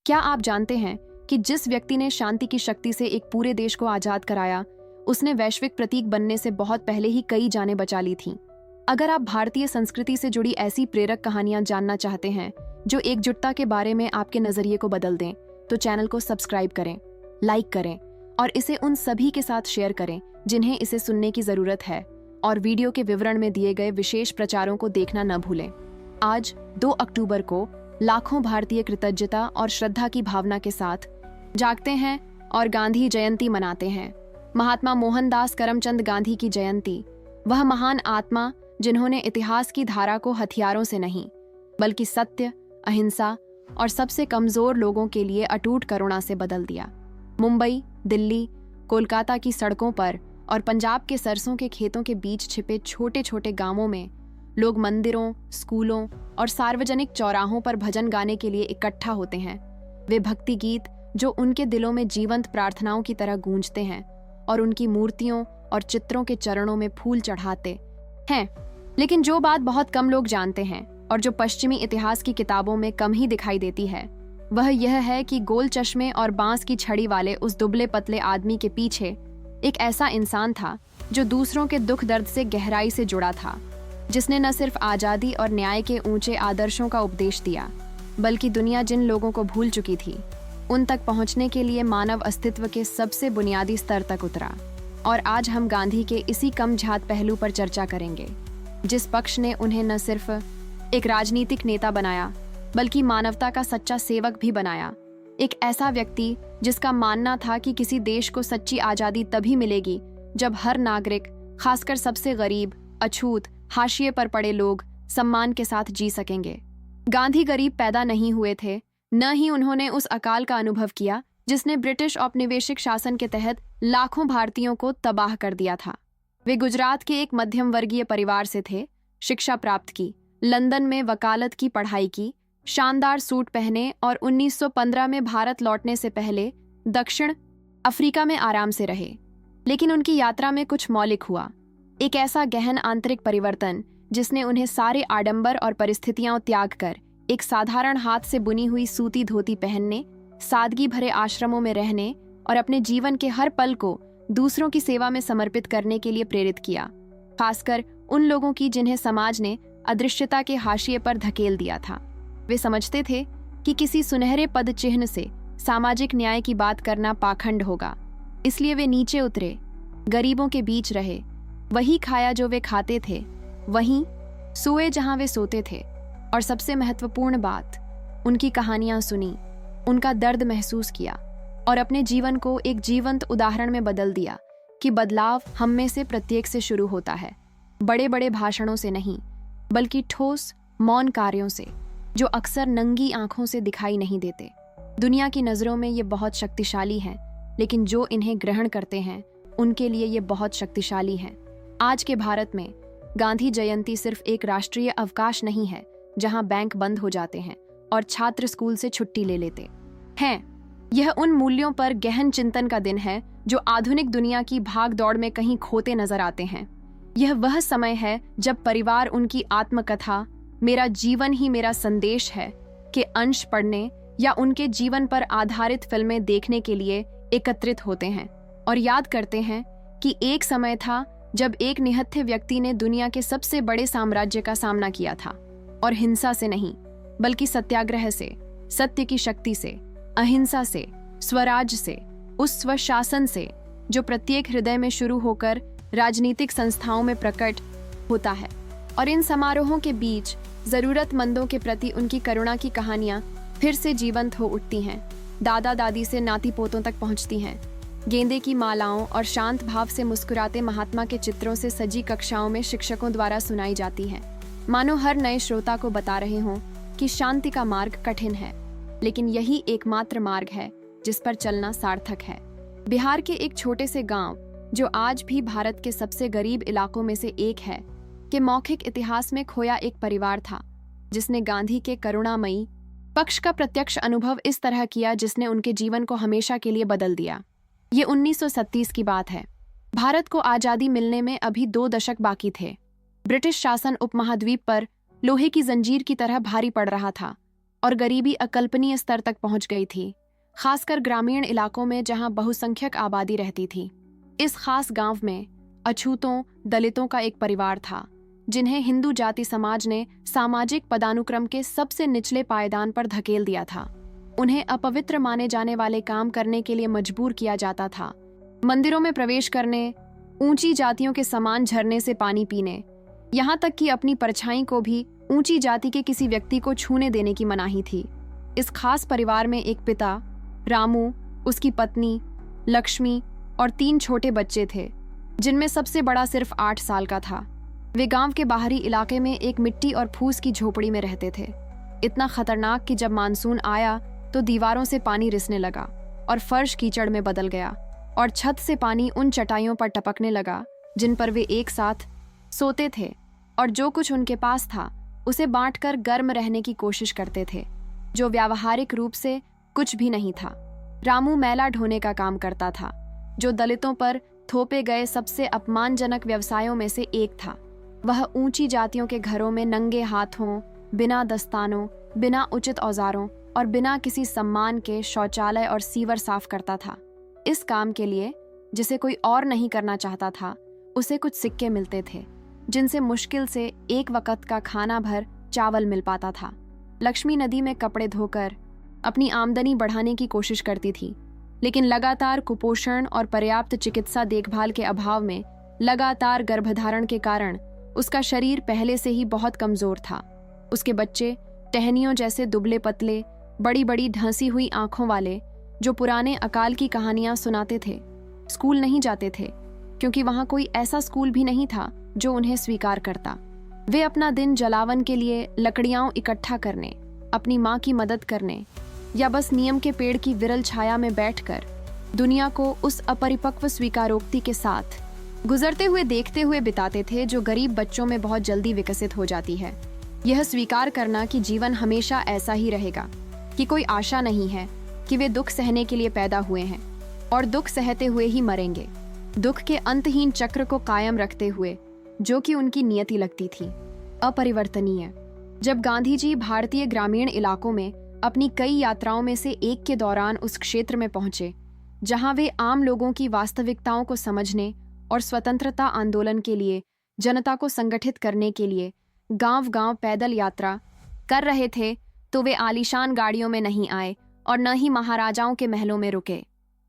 क्या आप जानते हैं कि जिस व्यक्ति ने शांति की शक्ति से एक पूरे देश को आजाद कराया, उसने वैश्विक प्रतीक बनने से बहुत पहले ही कई जानें बचा ली थीं। अगर आप भारतीय संस्कृति से जुड़ी ऐसी प्रेरक कहानियां जानना चाहते हैं जो एकजुटता के बारे में आपके नजरिए को बदल दें, तो चैनल को सब्सक्राइब करें, लाइक करें और इसे उन सभी के साथ शेयर करें जिन्हें इसे सुनने की जरूरत है। और वीडियो के विवरण में दिए गए विशेष प्रचारों को देखना न भूलें। आज 2 अक्टूबर को लाखों भारतीय कृतज्ञता और श्रद्धा की भावना के साथ जागते हैं और गांधी जयंती मनाते हैं। महात्मा मोहनदास करमचंद गांधी की जयंती, वह महान आत्मा जिन्होंने इतिहास की धारा को हथियारों से नहीं बल्कि सत्य, अहिंसा और सबसे कमजोर लोगों के लिए अटूट करुणा से बदल दिया। मुंबई, दिल्ली, कोलकाता की सड़कों पर और पंजाब के सरसों के खेतों के बीच छिपे छोटे छोटे गांवों में लोग मंदिरों, स्कूलों और सार्वजनिक चौराहों पर भजन गाने के लिए इकट्ठा होते हैं। वे भक्ति गीत जो उनके दिलों में जीवंत प्रार्थनाओं की तरह गूंजते हैं और उनकी मूर्तियों और चित्रों के चरणों में फूल चढ़ाते हैं। लेकिन जो बात बहुत कम लोग जानते हैं और जो पश्चिमी इतिहास की किताबों में कम ही दिखाई देती है, वह यह है कि गोल चश्मे और बांस की छड़ी वाले उस दुबले पतले आदमी के पीछे एक ऐसा इंसान था जो दूसरों के दुख दर्द से गहराई से जुड़ा था, जिसने न सिर्फ आज़ादी और न्याय के ऊंचे आदर्शों का उपदेश दिया, बल्कि दुनिया जिन लोगों को भूल चुकी थी उन तक पहुंचने के लिए मानव अस्तित्व के सबसे बुनियादी स्तर तक उतरा। और आज हम गांधी के इसी कम झात पहलू पर चर्चा करेंगे, जिस पक्ष ने उन्हें न सिर्फ एक राजनीतिक नेता बनाया बल्कि मानवता का सच्चा सेवक भी बनाया। एक ऐसा व्यक्ति जिसका मानना था कि किसी देश को सच्ची आज़ादी तभी मिलेगी जब हर नागरिक, खासकर सबसे गरीब, अछूत, हाशिए पर पड़े लोग सम्मान के साथ जी सकेंगे। गांधी गरीब पैदा नहीं हुए थे, न ही उन्होंने उस अकाल का अनुभव किया जिसने ब्रिटिश औपनिवेशिक शासन के तहत लाखों भारतीयों को तबाह कर दिया था। वे गुजरात के एक मध्यम वर्गीय परिवार से थे, शिक्षा प्राप्त की, लंदन में वकालत की पढ़ाई की, शानदार सूट पहने और 1915 में भारत लौटने से पहले दक्षिण अफ्रीका में आराम से रहे। लेकिन उनकी यात्रा में कुछ मौलिक हुआ, एक ऐसा गहन आंतरिक परिवर्तन जिसने उन्हें सारे आडंबर और परिस्थितियां त्याग कर एक साधारण हाथ से बुनी हुई सूती धोती पहनने, सादगी भरे आश्रमों में रहने और अपने जीवन के हर पल को दूसरों की सेवा में समर्पित करने के लिए प्रेरित किया, खासकर उन लोगों की जिन्हें समाज ने अदृश्यता के हाशिए पर धकेल दिया था। वे समझते थे कि किसी सुनहरे पद चिन्ह से सामाजिक न्याय की बात करना पाखंड होगा, इसलिए वे नीचे उतरे, गरीबों के बीच रहे, वही खाया जो वे खाते थे, वहीं सोए जहां वे सोते थे, और सबसे महत्वपूर्ण बात, उनकी कहानियां सुनी, उनका दर्द महसूस किया और अपने जीवन को एक जीवंत उदाहरण में बदल दिया कि बदलाव हम में से प्रत्येक से शुरू होता है, बड़े बड़े भाषणों से नहीं बल्कि ठोस मौन कार्यों से, जो अक्सर नंगी आंखों से दिखाई नहीं देते। दुनिया की नज़रों में ये बहुत शक्तिशाली हैं, लेकिन जो इन्हें ग्रहण करते हैं उनके लिए ये बहुत शक्तिशाली हैं। आज के भारत में गांधी जयंती सिर्फ एक राष्ट्रीय अवकाश नहीं है जहां बैंक बंद हो जाते हैं और छात्र स्कूल से छुट्टी ले लेते हैं। यह उन मूल्यों पर गहन चिंतन का दिन है जो आधुनिक दुनिया की भाग दौड़ में कहीं खोते नजर आते हैं। यह वह समय है जब परिवार उनकी आत्मकथा मेरा जीवन ही मेरा संदेश है के अंश पढ़ने या उनके जीवन पर आधारित फिल्में देखने के लिए एकत्रित होते हैं और याद करते हैं कि एक समय था जब एक निहत्थे व्यक्ति ने दुनिया के सबसे बड़े साम्राज्य का सामना किया था, और हिंसा से नहीं बल्कि सत्याग्रह से, सत्य की शक्ति से, अहिंसा से, स्वराज से, उस स्वशासन से जो प्रत्येक हृदय में शुरू होकर राजनीतिक संस्थाओं में प्रकट होता है। और इन समारोहों के बीच जरूरतमंदों के प्रति उनकी करुणा की कहानियां फिर से जीवंत हो उठती हैं, दादा दादी से नाती पोतों तक पहुंचती हैं। गेंदे की मालाओं और शांत भाव से मुस्कुराते महात्मा के चित्रों से सजी कक्षाओं में शिक्षकों द्वारा सुनाई जाती हैं, मानो हर नए श्रोता को बता रहे हों कि शांति का मार्ग कठिन है, लेकिन यही एकमात्र मार्ग है जिस पर चलना सार्थक है। बिहार के एक छोटे से गांव, जो आज भी भारत के सबसे गरीब इलाकों में से एक है, के मौखिक इतिहास में खोया एक परिवार था जिसने गांधी के करुणामयी पक्ष का प्रत्यक्ष अनुभव इस तरह किया जिसने उनके जीवन को हमेशा के लिए बदल दिया। ये 1930 की बात है। भारत को आज़ादी मिलने में अभी 2 दशक बाकी थे। ब्रिटिश शासन उपमहाद्वीप पर लोहे की जंजीर की तरह भारी पड़ रहा था और गरीबी अकल्पनीय स्तर तक पहुंच गई थी, खासकर ग्रामीण इलाकों में जहां बहुसंख्यक आबादी रहती थी। इस खास गांव में अछूतों दलितों का एक परिवार था, जिन्हें हिंदू जाति समाज ने सामाजिक पदानुक्रम के सबसे निचले पायदान पर धकेल दिया था। उन्हें अपवित्र माने जाने वाले काम करने के लिए मजबूर किया जाता था। मंदिरों में प्रवेश करने, ऊंची जातियों के समान झरने से पानी पीने, यहाँ तक कि अपनी परछाई को भी ऊंची जाति के किसी व्यक्ति को छूने देने की मनाही थी। इस खास परिवार में एक पिता रामू, उसकी पत्नी लक्ष्मी और 3 छोटे बच्चे थे, जिनमें सबसे बड़ा सिर्फ 8 साल का था। वे गांव के बाहरी इलाके में एक मिट्टी और फूस की झोपड़ी में रहते थे। इतना खतरनाक कि जब मानसून आया तो दीवारों से पानी रिसने लगा और फर्श कीचड़ में बदल गया और छत से पानी उन चटाइयों पर टपकने लगा जिन पर वे एक साथ सोते थे और जो कुछ उनके पास था उसे बांटकर गर्म रहने की कोशिश करते थे, जो व्यावहारिक रूप से कुछ भी नहीं था। रामू मैला ढोने का काम करता था, जो दलितों पर थोपे गए सबसे अपमानजनक व्यवसायों में से एक था। वह ऊंची जातियों के घरों में नंगे हाथों, बिना दस्तानों, बिना उचित औजारों और बिना किसी सम्मान के शौचालय और सीवर साफ करता था। इस काम के लिए, जिसे कोई और नहीं करना चाहता था, उसे कुछ सिक्के मिलते थे, जिनसे मुश्किल से एक वक्त का खाना भर चावल मिल पाता था। लक्ष्मी नदी में कपड़े धोकर अपनी आमदनी बढ़ाने की कोशिश करती थी, लेकिन लगातार कुपोषण और पर्याप्त चिकित्सा देखभाल के अभाव में लगातार गर्भधारण के कारण उसका शरीर पहले से ही बहुत कमजोर था। उसके बच्चे टहनियों जैसे दुबले पतले, बड़ी बड़ी ढंसी हुई आंखों वाले, जो पुराने अकाल की कहानियां सुनाते थे, स्कूल नहीं जाते थे, क्योंकि वहां कोई ऐसा स्कूल भी नहीं था जो उन्हें स्वीकार करता। वे अपना दिन जलावन के लिए लकड़ियां इकट्ठा करने, अपनी माँ की मदद करने या बस नीम के पेड़ की विरल छाया में बैठकर दुनिया को उस अपरिपक्व स्वीकारोक्ति के साथ गुजरते हुए देखते हुए बिताते थे, जो गरीब बच्चों में बहुत जल्दी विकसित हो जाती है। यह स्वीकार करना कि जीवन हमेशा ऐसा ही रहेगा, कि कोई आशा नहीं है, कि वे दुख सहने के लिए पैदा हुए हैं और दुख सहते हुए ही मरेंगे, दुख के अंतहीन चक्र को कायम रखते हुए, जो कि उनकी नियति लगती थी, अपरिवर्तनीय। जब गांधी जी भारतीय ग्रामीण इलाकों में अपनी कई यात्राओं में से एक के दौरान उस क्षेत्र में पहुंचे जहां वे आम लोगों की वास्तविकताओं को समझने और स्वतंत्रता आंदोलन के लिए जनता को संगठित करने के लिए गांव-गांव पैदल यात्रा कर रहे थे, तो वे आलीशान गाड़ियों में नहीं आए और न ही महाराजाओं के महलों में रुके।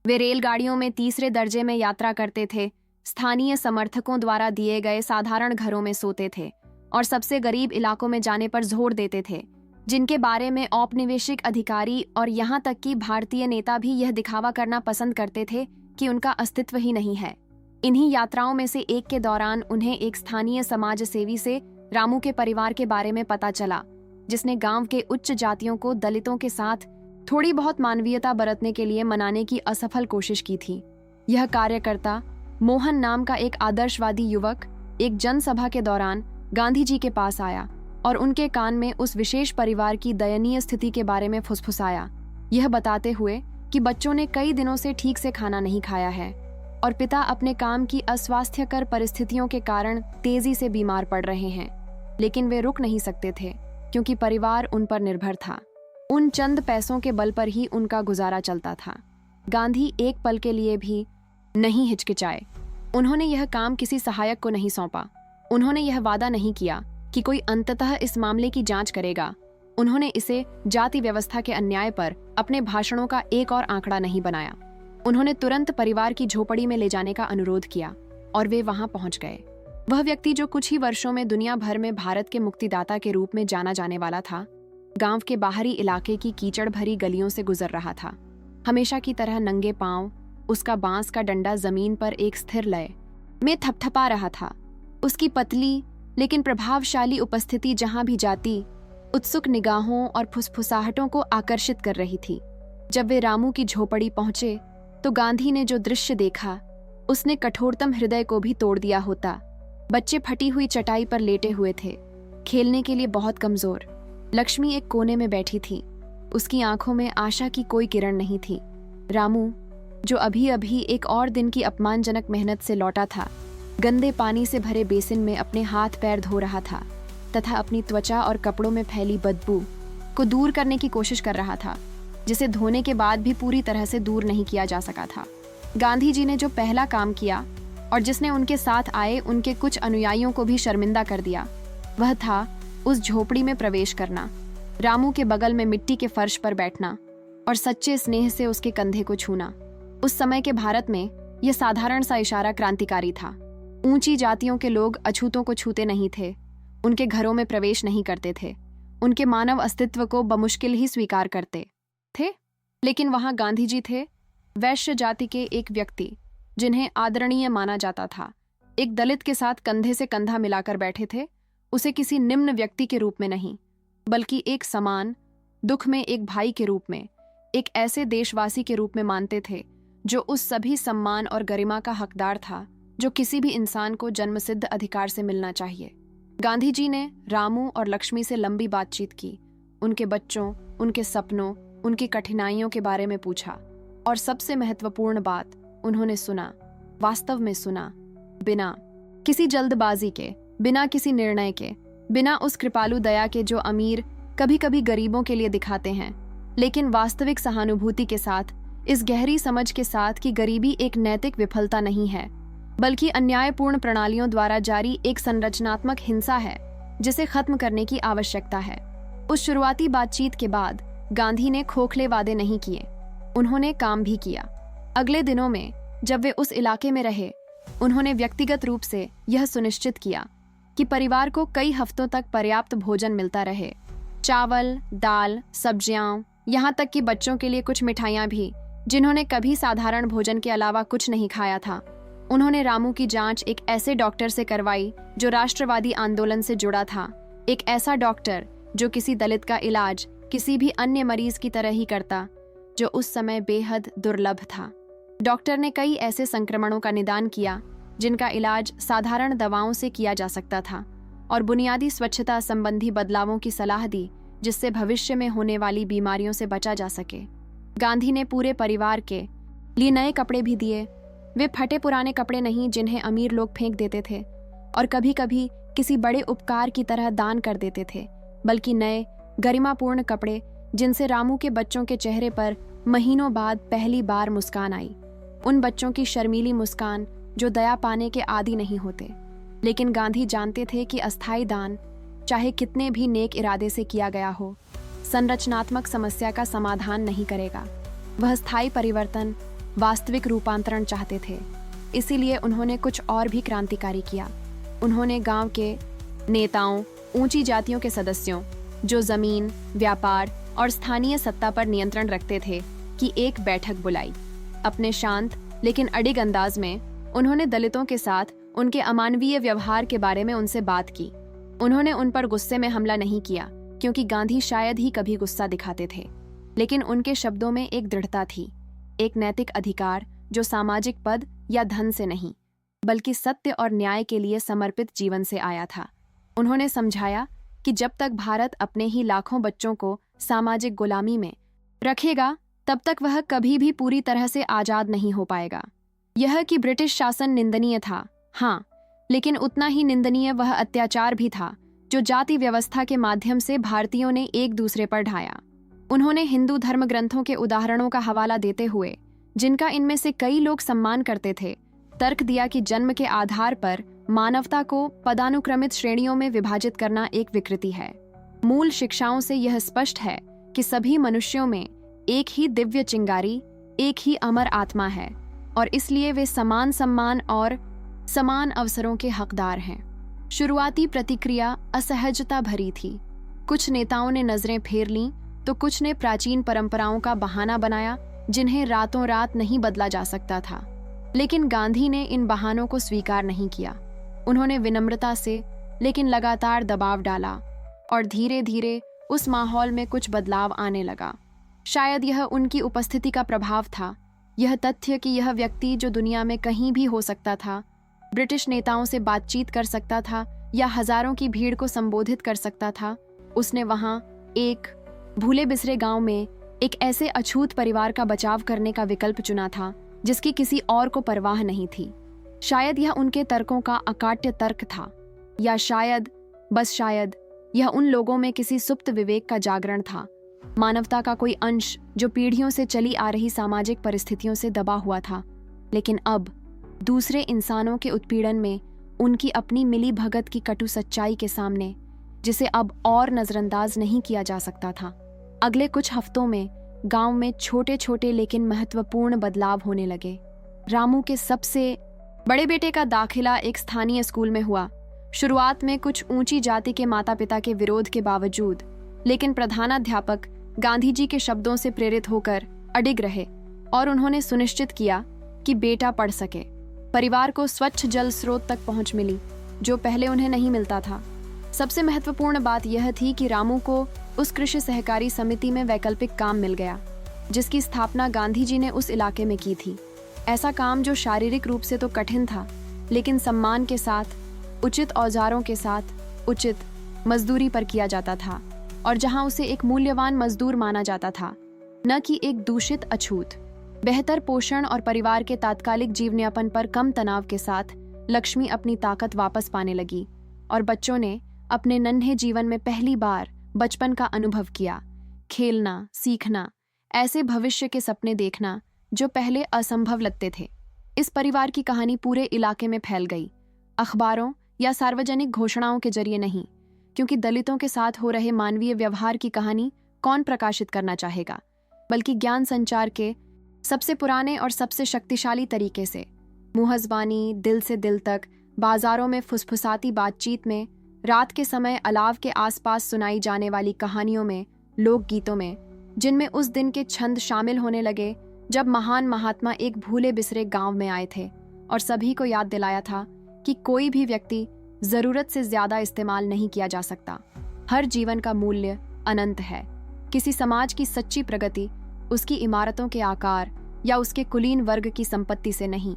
वे रेलगाड़ियों में तीसरे दर्जे में यात्रा करते थे, स्थानीय समर्थकों द्वारा दिए गए साधारण घरों में सोते थे और सबसे गरीब इलाकों में जाने पर जोर देते थे, जिनके बारे में औपनिवेशिक अधिकारी और यहाँ तक कि भारतीय नेता भी यह दिखावा करना पसंद करते थे कि उनका अस्तित्व ही नहीं है। इन्हीं यात्राओं में से एक के दौरान उन्हें एक स्थानीय समाज सेवी से रामू के परिवार के बारे में पता चला, जिसने गांव के उच्च जातियों को दलितों के साथ थोड़ी बहुत मानवीयता बरतने के लिए मनाने की असफल कोशिश की थी। यह कार्यकर्ता मोहन नाम का एक आदर्शवादी युवक एक जनसभा के दौरान गांधी जी के पास आया और उनके कान में उस विशेष परिवार की दयनीय स्थिति के बारे में फुसफुसाया, यह बताते हुए कि बच्चों ने कई दिनों से ठीक से खाना नहीं खाया है और पिता अपने काम की अस्वास्थ्यकर परिस्थितियों के कारण तेजी से बीमार पड़ रहे हैं, लेकिन वे रुक नहीं सकते थे क्योंकि परिवार उन पर निर्भर था। उन चंद पैसों के बल पर ही उनका गुजारा चलता था। गांधी एक पल के लिए भी नहीं हिचकिचाए। उन्होंने यह काम किसी सहायक को नहीं सौंपा। उन्होंने यह वादा नहीं किया कि कोई अंततः इस मामले की जांच करेगा। उन्होंने इसे जाति व्यवस्था के अन्याय पर अपने भाषणों का एक और आंकड़ा नहीं बनाया। उन्होंने तुरंत परिवार की झोपड़ी में ले जाने का अनुरोध किया और वे वहां पहुंच गए। वह व्यक्ति जो कुछ ही वर्षों में दुनिया भर में भारत के मुक्तिदाता के रूप में जाना जाने वाला था, गांव के बाहरी इलाके की कीचड़ भरी गलियों से गुजर रहा था। हमेशा की तरह नंगे पांव, उसका बांस का डंडा जमीन पर एक स्थिर लय में थपथपा रहा था। उसकी पतली लेकिन प्रभावशाली उपस्थिति जहां भी जाती, उत्सुक निगाहों और फुसफुसाहटों को आकर्षित कर रही थी। जब वे रामू की झोपड़ी पहुंचे तो गांधी ने जो दृश्य देखा, उसने कठोरतम हृदय को भी तोड़ दिया होता। बच्चे फटी हुई चटाई पर लेटे हुए थे, खेलने के लिए बहुत कमजोर। लक्ष्मी एक कोने में बैठी थी, उसकी आंखों में आशा की कोई किरण नहीं थी। रामू, जो अभी अभी एक और दिन की अपमानजनक मेहनत से लौटा था, गंदे पानी से भरे बेसिन में अपने हाथ पैर धो रहा था तथा अपनी त्वचा और कपड़ों में फैली बदबू को दूर करने की कोशिश कर रहा था, जिसे धोने के बाद भी पूरी तरह से दूर नहीं किया जा सका था। गांधी जी ने जो पहला काम किया और जिसने उनके साथ आए उनके कुछ अनुयायियों को भी शर्मिंदा कर दिया, वह था उस झोपड़ी में प्रवेश करना, रामू के बगल में मिट्टी के फर्श पर बैठना और सच्चे स्नेह से उसके कंधे को छूना। उस समय के भारत में यह साधारण सा इशारा क्रांतिकारी था। ऊंची जातियों के लोग अछूतों को छूते नहीं थे, उनके घरों में प्रवेश नहीं करते थे, उनके मानव अस्तित्व को बमुश्किल ही स्वीकार करते थे। लेकिन वहां गांधी जी थे, वैश्य जाति के एक व्यक्ति जिन्हें आदरणीय माना जाता था, एक दलित के साथ कंधे से कंधा मिलाकर बैठे थे। उसे किसी निम्न व्यक्ति के रूप में नहीं, बल्कि एक समान, दुख में एक भाई के रूप में, एक ऐसे देशवासी के रूप में मानते थे जो उस सभी सम्मान और गरिमा का हकदार था जो किसी भी इंसान को जन्मसिद्ध अधिकार से मिलना चाहिए। गांधी जी ने रामू और लक्ष्मी से लंबी बातचीत की, उनके बच्चों, उनके सपनों, उनकी कठिनाइयों के बारे में पूछा और सबसे महत्वपूर्ण बात, उन्होंने सुना, वास्तव में सुना, बिना किसी जल्दबाजी के, बिना किसी निर्णय के, बिना उस कृपालु दया के जो अमीर कभी कभी गरीबों के लिए दिखाते हैं, लेकिन वास्तविक सहानुभूति के साथ, इस गहरी समझ के साथ कि गरीबी एक नैतिक विफलता नहीं है, बल्कि अन्यायपूर्ण प्रणालियों द्वारा जारी एक संरचनात्मक हिंसा है जिसे खत्म करने की आवश्यकता है। उस शुरुआती बातचीत के बाद गांधी ने खोखले वादे नहीं किए, उन्होंने काम भी किया। अगले दिनों में जब वे उस इलाके में रहे, उन्होंने व्यक्तिगत रूप से यह सुनिश्चित किया कि परिवार को कई हफ्तों तक पर्याप्त भोजन मिलता रहे, चावल, दाल, सब्जियां, यहाँ तक कि बच्चों के लिए कुछ मिठाइयाँ भी, जिन्होंने कभी साधारण भोजन के अलावा कुछ नहीं खाया था। उन्होंने रामू की जांच एक ऐसे डॉक्टर से करवाई जो राष्ट्रवादी आंदोलन से जुड़ा था, एक ऐसा डॉक्टर जो किसी दलित का इलाज किसी भी अन्य मरीज की तरह ही करता, जो उस समय बेहद दुर्लभ था। डॉक्टर ने कई ऐसे संक्रमणों का निदान किया जिनका इलाज साधारण दवाओं से किया जा सकता था, और बुनियादी स्वच्छता संबंधी बदलावों की सलाह दी जिससे भविष्य में होने वाली बीमारियों से बचा जा सके। गांधी ने पूरे परिवार के लिए नए कपड़े भी दिए, वे फटे पुराने कपड़े नहीं जिन्हें अमीर लोग फेंक देते थे और कभी कभी किसी बड़े उपकार की तरह दान कर देते थे, बल्कि नए गरिमापूर्ण कपड़े जिनसे रामू के बच्चों के चेहरे पर महीनों बाद पहली बार मुस्कान आई। उन बच्चों की शर्मीली मुस्कान जो दया पाने के आदी नहीं होते, लेकिन गांधी जानते थे कि अस्थायी दान, चाहे कितने भी नेक इरादे से किया गया हो, संरचनात्मक समस्या का समाधान नहीं करेगा। वह स्थायी परिवर्तन, वास्तविक रूपांतरण चाहते थे। इसीलिए उन्होंने कुछ और भी क्रांतिकारी किया। उन्होंने गांव के नेताओं, ऊंची जातियों के सदस्यों जो जमीन, व्यापार और स्थानीय सत्ता पर नियंत्रण रखते थे की एक बैठक बुलाई। अपने शांत लेकिन अडिग अंदाज में उन्होंने दलितों के साथ उनके अमानवीय व्यवहार के बारे में उनसे बात की। उन्होंने उन पर गुस्से में हमला नहीं किया, क्योंकि गांधी शायद ही कभी गुस्सा दिखाते थे, लेकिन उनके शब्दों में एक दृढ़ता थी, एक नैतिक अधिकार जो सामाजिक पद या धन से नहीं, बल्कि सत्य और न्याय के लिए समर्पित जीवन से आया था। उन्होंने समझाया कि जब तक भारत अपने ही लाखों बच्चों को सामाजिक गुलामी में रखेगा, तब तक वह कभी भी पूरी तरह से आजाद नहीं हो पाएगा। यह कि ब्रिटिश शासन निंदनीय था, हाँ, लेकिन उतना ही निंदनीय वह अत्याचार भी था जो जाति व्यवस्था के माध्यम से भारतीयों ने एक दूसरे पर ढाया। उन्होंने हिंदू धर्म ग्रंथों के उदाहरणों का हवाला देते हुए, जिनका इनमें से कई लोग सम्मान करते थे, तर्क दिया कि जन्म के आधार पर मानवता को पदानुक्रमित श्रेणियों में विभाजित करना एक विकृति है। मूल शिक्षाओं से यह स्पष्ट है कि सभी मनुष्यों में एक ही दिव्य चिंगारी, एक ही अमर आत्मा है, और इसलिए वे समान सम्मान और समान अवसरों के हकदार हैं। शुरुआती प्रतिक्रिया असहजता भरी थी। कुछ नेताओं ने नजरें फेर लीं, तो कुछ ने प्राचीन परंपराओं का बहाना बनाया जिन्हें रातों रात नहीं बदला जा सकता था। लेकिन गांधी ने इन बहानों को स्वीकार नहीं किया। उन्होंने विनम्रता से लेकिन लगातार दबाव डाला, और धीरे धीरे उस माहौल में कुछ बदलाव आने लगा। शायद यह उनकी उपस्थिति का प्रभाव था, यह तथ्य कि यह व्यक्ति जो दुनिया में कहीं भी हो सकता था, ब्रिटिश नेताओं से बातचीत कर सकता था या हजारों की भीड़ को संबोधित कर सकता था, उसने वहां एक भूले बिसरे गांव में एक ऐसे अछूत परिवार का बचाव करने का विकल्प चुना था जिसकी किसी और को परवाह नहीं थी। शायद यह उनके तर्कों का अकाट्य तर्क था, या शायद, बस शायद, यह उन लोगों में किसी सुप्त विवेक का जागरण था, मानवता का कोई अंश जो पीढ़ियों से चली आ रही सामाजिक परिस्थितियों से दबा हुआ था, लेकिन अब दूसरे इंसानों के उत्पीड़न में उनकी अपनी मिली भगत की कटु सच्चाई के सामने, जिसे अब और नजरअंदाज नहीं किया जा सकता था। अगले कुछ हफ्तों में गांव में छोटे छोटे लेकिन महत्वपूर्ण बदलाव होने लगे। रामू के सबसे बड़े बेटे का दाखिला एक स्थानीय स्कूल में हुआ। शुरुआत में कुछ ऊंची जाति के माता पिता के विरोध के बावजूद, लेकिन प्रधानाध्यापक गांधी जी के शब्दों से प्रेरित होकर अडिग रहे और उन्होंने सुनिश्चित किया कि बेटा पढ़ सके। परिवार को स्वच्छ जल स्रोत तक पहुंच मिली, जो पहले उन्हें नहीं मिलता था। सबसे महत्वपूर्ण बात यह थी कि रामू को उस कृषि सहकारी समिति में वैकल्पिक काम मिल गया, जिसकी स्थापना गांधी जी ने उस इलाके में की थी। ऐसा काम जो शारीरिक रूप से तो कठिन था, लेकिन सम्मान के साथ, उचित औजारों के साथ, उचित मजदूरी पर किया जाता था, और जहां उसे एक मूल्यवान मजदूर माना जाता था, न कि एक दूषित अछूत। बेहतर पोषण और परिवार के तात्कालिक जीवनयापन पर कम तनाव के साथ लक्ष्मी अपनी ताकत वापस पाने लगी, और बच्चों ने अपने नन्हे जीवन में पहली बार बचपन का अनुभव किया। खेलना, सीखना, ऐसे भविष्य के सपने देखना जो पहले असंभव लगते थे। इस परिवार की कहानी पूरे इलाके में फैल गई, अखबारों या सार्वजनिक घोषणाओं के जरिए नहीं, क्योंकि दलितों के साथ हो रहे मानवीय व्यवहार की कहानी कौन प्रकाशित करना चाहेगा, बल्कि ज्ञान संचार के सबसे पुराने और सबसे शक्तिशाली तरीके से, मुहज़बानी, दिल से दिल तक, बाजारों में फुसफुसाती बातचीत में, रात के समय अलाव के आसपास सुनाई जाने वाली कहानियों में, लोकगीतों में, जिनमें उस दिन के छंद शामिल होने लगे जब महान महात्मा एक भूले बिसरे गांव में आए थे और सभी को याद दिलाया था कि कोई भी व्यक्ति जरूरत से ज्यादा इस्तेमाल नहीं किया जा सकता। हर जीवन का मूल्य अनंत है। किसी समाज की सच्ची प्रगति उसकी इमारतों के आकार या उसके कुलीन वर्ग की संपत्ति से नहीं,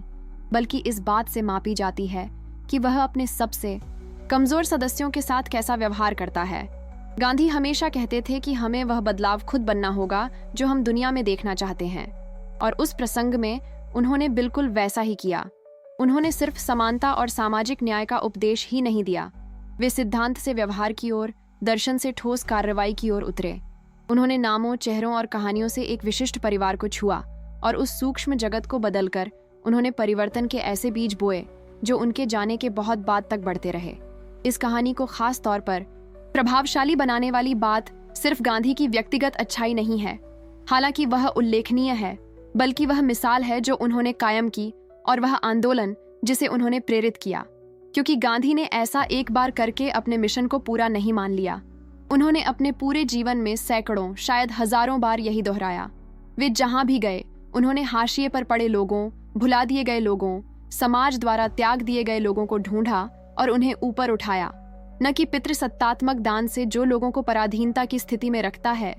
बल्कि इस बात से मापी जाती है कि वह अपने सबसे कमजोर सदस्यों के साथ कैसा व्यवहार करता है। गांधी हमेशा कहते थे कि हमें वह बदलाव खुद बनना होगा जो हम दुनिया में देखना चाहते हैं, और उस प्रसंग में उन्होंने बिल्कुल वैसा ही किया। उन्होंने सिर्फ समानता और सामाजिक न्याय का उपदेश ही नहीं दिया, वे सिद्धांत से व्यवहार की ओर, दर्शन से ठोस कार्रवाई की ओर उतरे। उन्होंने नामों, चेहरों और कहानियों से एक विशिष्ट परिवार को छुआ, और उस सूक्ष्म जगत को बदलकर उन्होंने परिवर्तन के ऐसे बीज बोए जो उनके जाने के बहुत बाद तक बढ़ते रहे। इस कहानी को खास तौर पर प्रभावशाली बनाने वाली बात सिर्फ गांधी की व्यक्तिगत अच्छाई नहीं है, हालांकि वह उल्लेखनीय है, बल्कि वह मिसाल है जो उन्होंने कायम की, और वह आंदोलन जिसे उन्होंने प्रेरित किया। क्योंकि गांधी ने ऐसा एक बार करके अपने मिशन को पूरा नहीं मान लिया। उन्होंने अपने पूरे जीवन में सैकड़ों, शायद हजारों बार यही दोहराया। वे जहां भी गए, उन्होंने हाशिए पर पड़े लोगों, भुला दिए गए लोगों, समाज द्वारा त्याग दिए गए लोगों को ढूंढा और उन्हें ऊपर उठाया, न कि पितृसत्तात्मक दान से जो लोगों को पराधीनता की स्थिति में रखता है,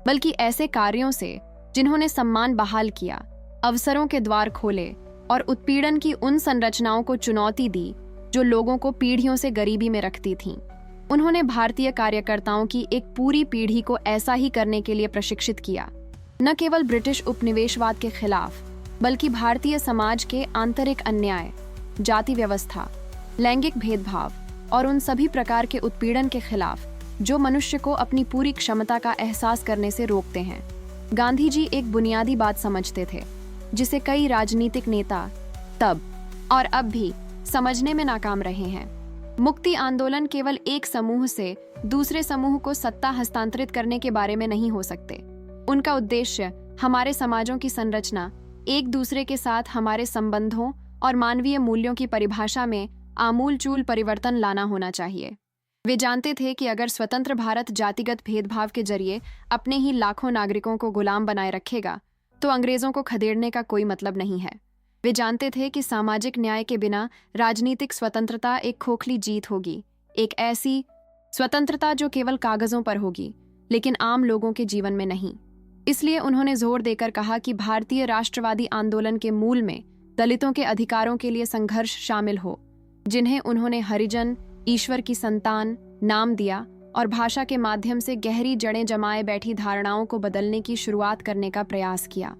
बल्कि ऐसे कार्यों से जिन्होंने सम्मान बहाल किया, अवसरों के द्वार खोले और उत्पीड़न की उन संरचनाओं को चुनौती दी जो लोगों को पीढ़ियों से गरीबी में रखती थीं। उन्होंने भारतीय कार्यकर्ताओं की एक पूरी पीढ़ी को ऐसा ही करने के लिए प्रशिक्षित किया, न केवल ब्रिटिश उपनिवेशवाद के खिलाफ, बल्कि भारतीय समाज के आंतरिक अन्याय, जाति व्यवस्था, लैंगिक भेदभाव और उन सभी प्रकार के उत्पीड़न के खिलाफ जो मनुष्य को अपनी पूरी क्षमता का एहसास करने से रोकते हैं। गांधी जी एक बुनियादी बात समझते थे, जिसे कई राजनीतिक नेता तब और अब भी समझने में नाकाम रहे हैं। मुक्ति आंदोलन केवल एक समूह से दूसरे समूह को सत्ता हस्तांतरित करने के बारे में नहीं हो सकते। उनका उद्देश्य हमारे समाजों की संरचना, एक दूसरे के साथ हमारे संबंधों और मानवीय मूल्यों की परिभाषा में आमूलचूल परिवर्तन लाना होना चाहिए। वे जानते थे कि अगर स्वतंत्र भारत जातिगत भेदभाव के जरिए अपने ही लाखों नागरिकों को गुलाम बनाए रखेगा, तो अंग्रेजों को खदेड़ने का कोई मतलब नहीं है। वे जानते थे कि सामाजिक न्याय के बिना राजनीतिक स्वतंत्रता एक खोखली जीत होगी, एक ऐसी स्वतंत्रता जो केवल कागजों पर होगी, लेकिन आम लोगों के जीवन में नहीं। इसलिए उन्होंने जोर देकर कहा कि भारतीय राष्ट्रवादी आंदोलन के मूल में दलितों के अधिकारों के लिए संघर्ष शामिल हो, जिन्हें उन्होंने हरिजन, ईश्वर की संतान नाम दिया, और भाषा के माध्यम से गहरी जड़ें जमाए बैठी धारणाओं को बदलने की शुरुआत करने का प्रयास किया।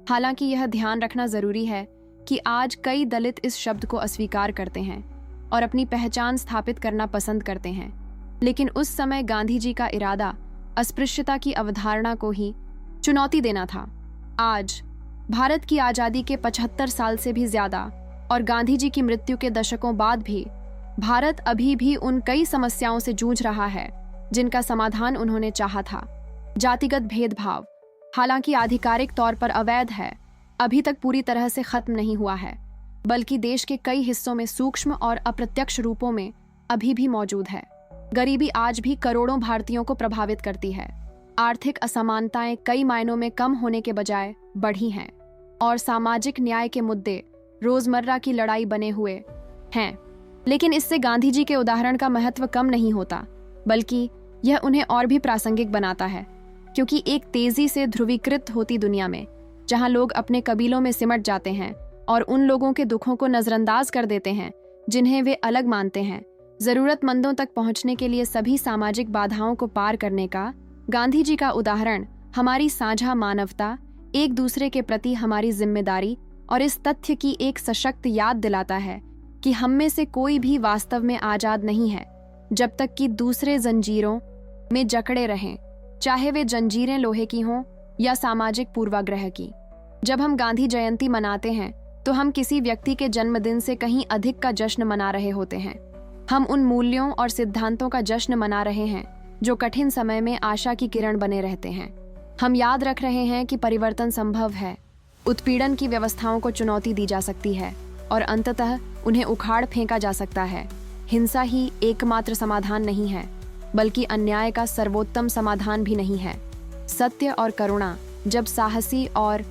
हालांकि यह ध्यान रखना जरूरी है कि आज कई दलित इस शब्द को अस्वीकार करते हैं और अपनी पहचान स्थापित करना पसंद करते हैं। लेकिन उस समय गांधी जी का इरादा अस्पृश्यता की अवधारणा को ही चुनौती देना था। आज भारत की आज़ादी के 75 साल से भी ज्यादा और गांधी जी की मृत्यु के दशकों बाद भी भारत अभी भी उन कई समस्याओं से जूझ रहा है जिनका समाधान उन्होंने चाहा था। जातिगत भेदभाव, हालांकि आधिकारिक तौर पर अवैध है, अभी तक पूरी तरह से खत्म नहीं हुआ है, बल्कि देश के कई हिस्सों में सूक्ष्म और अप्रत्यक्ष रूपों में अभी भी मौजूद है। गरीबी आज भी करोड़ों भारतीयों को प्रभावित करती है। आर्थिक असमानताएं कई मायनों में कम होने के बजाय बढ़ी हैं और सामाजिक न्याय के मुद्दे रोजमर्रा की लड़ाई बने हुए हैं। लेकिन इससे गांधी जी के उदाहरण का महत्व कम नहीं होता, बल्कि यह उन्हें और भी प्रासंगिक बनाता है, क्योंकि एक तेजी से ध्रुवीकृत होती दुनिया में जहां लोग अपने कबीलों में सिमट जाते हैं और उन लोगों के दुखों को नजरअंदाज कर देते हैं जिन्हें वे अलग मानते हैं, जरूरतमंदों तक पहुंचने के लिए सभी सामाजिक बाधाओं को पार करने का गांधी जी का उदाहरण हमारी साझा मानवता, एक दूसरे के प्रति हमारी जिम्मेदारी और इस तथ्य की एक सशक्त याद दिलाता है कि हम में से कोई भी वास्तव में आजाद नहीं है जब तक कि दूसरे जंजीरों में जकड़े रहें, चाहे वे जंजीरें लोहे की हों या सामाजिक पूर्वाग्रह की। जब हम गांधी जयंती मनाते हैं तो हम किसी व्यक्ति के जन्मदिन से कहीं अधिक का जश्न मना रहे होते हैं। हम उन मूल्यों और सिद्धांतों का जश्न मना रहे हैं जो कठिन समय में आशा की किरण बने रहते हैं। हम याद रख रहे हैं कि परिवर्तन संभव है, उत्पीड़न की व्यवस्थाओं को चुनौती दी जा सकती है और अंततः उन्हें उखाड़ फेंका जा सकता है। हिंसा ही एकमात्र समाधान नहीं है, बल्कि अन्याय का सर्वोत्तम समाधान भी नहीं है। सत्य और करुणा जब साहसी और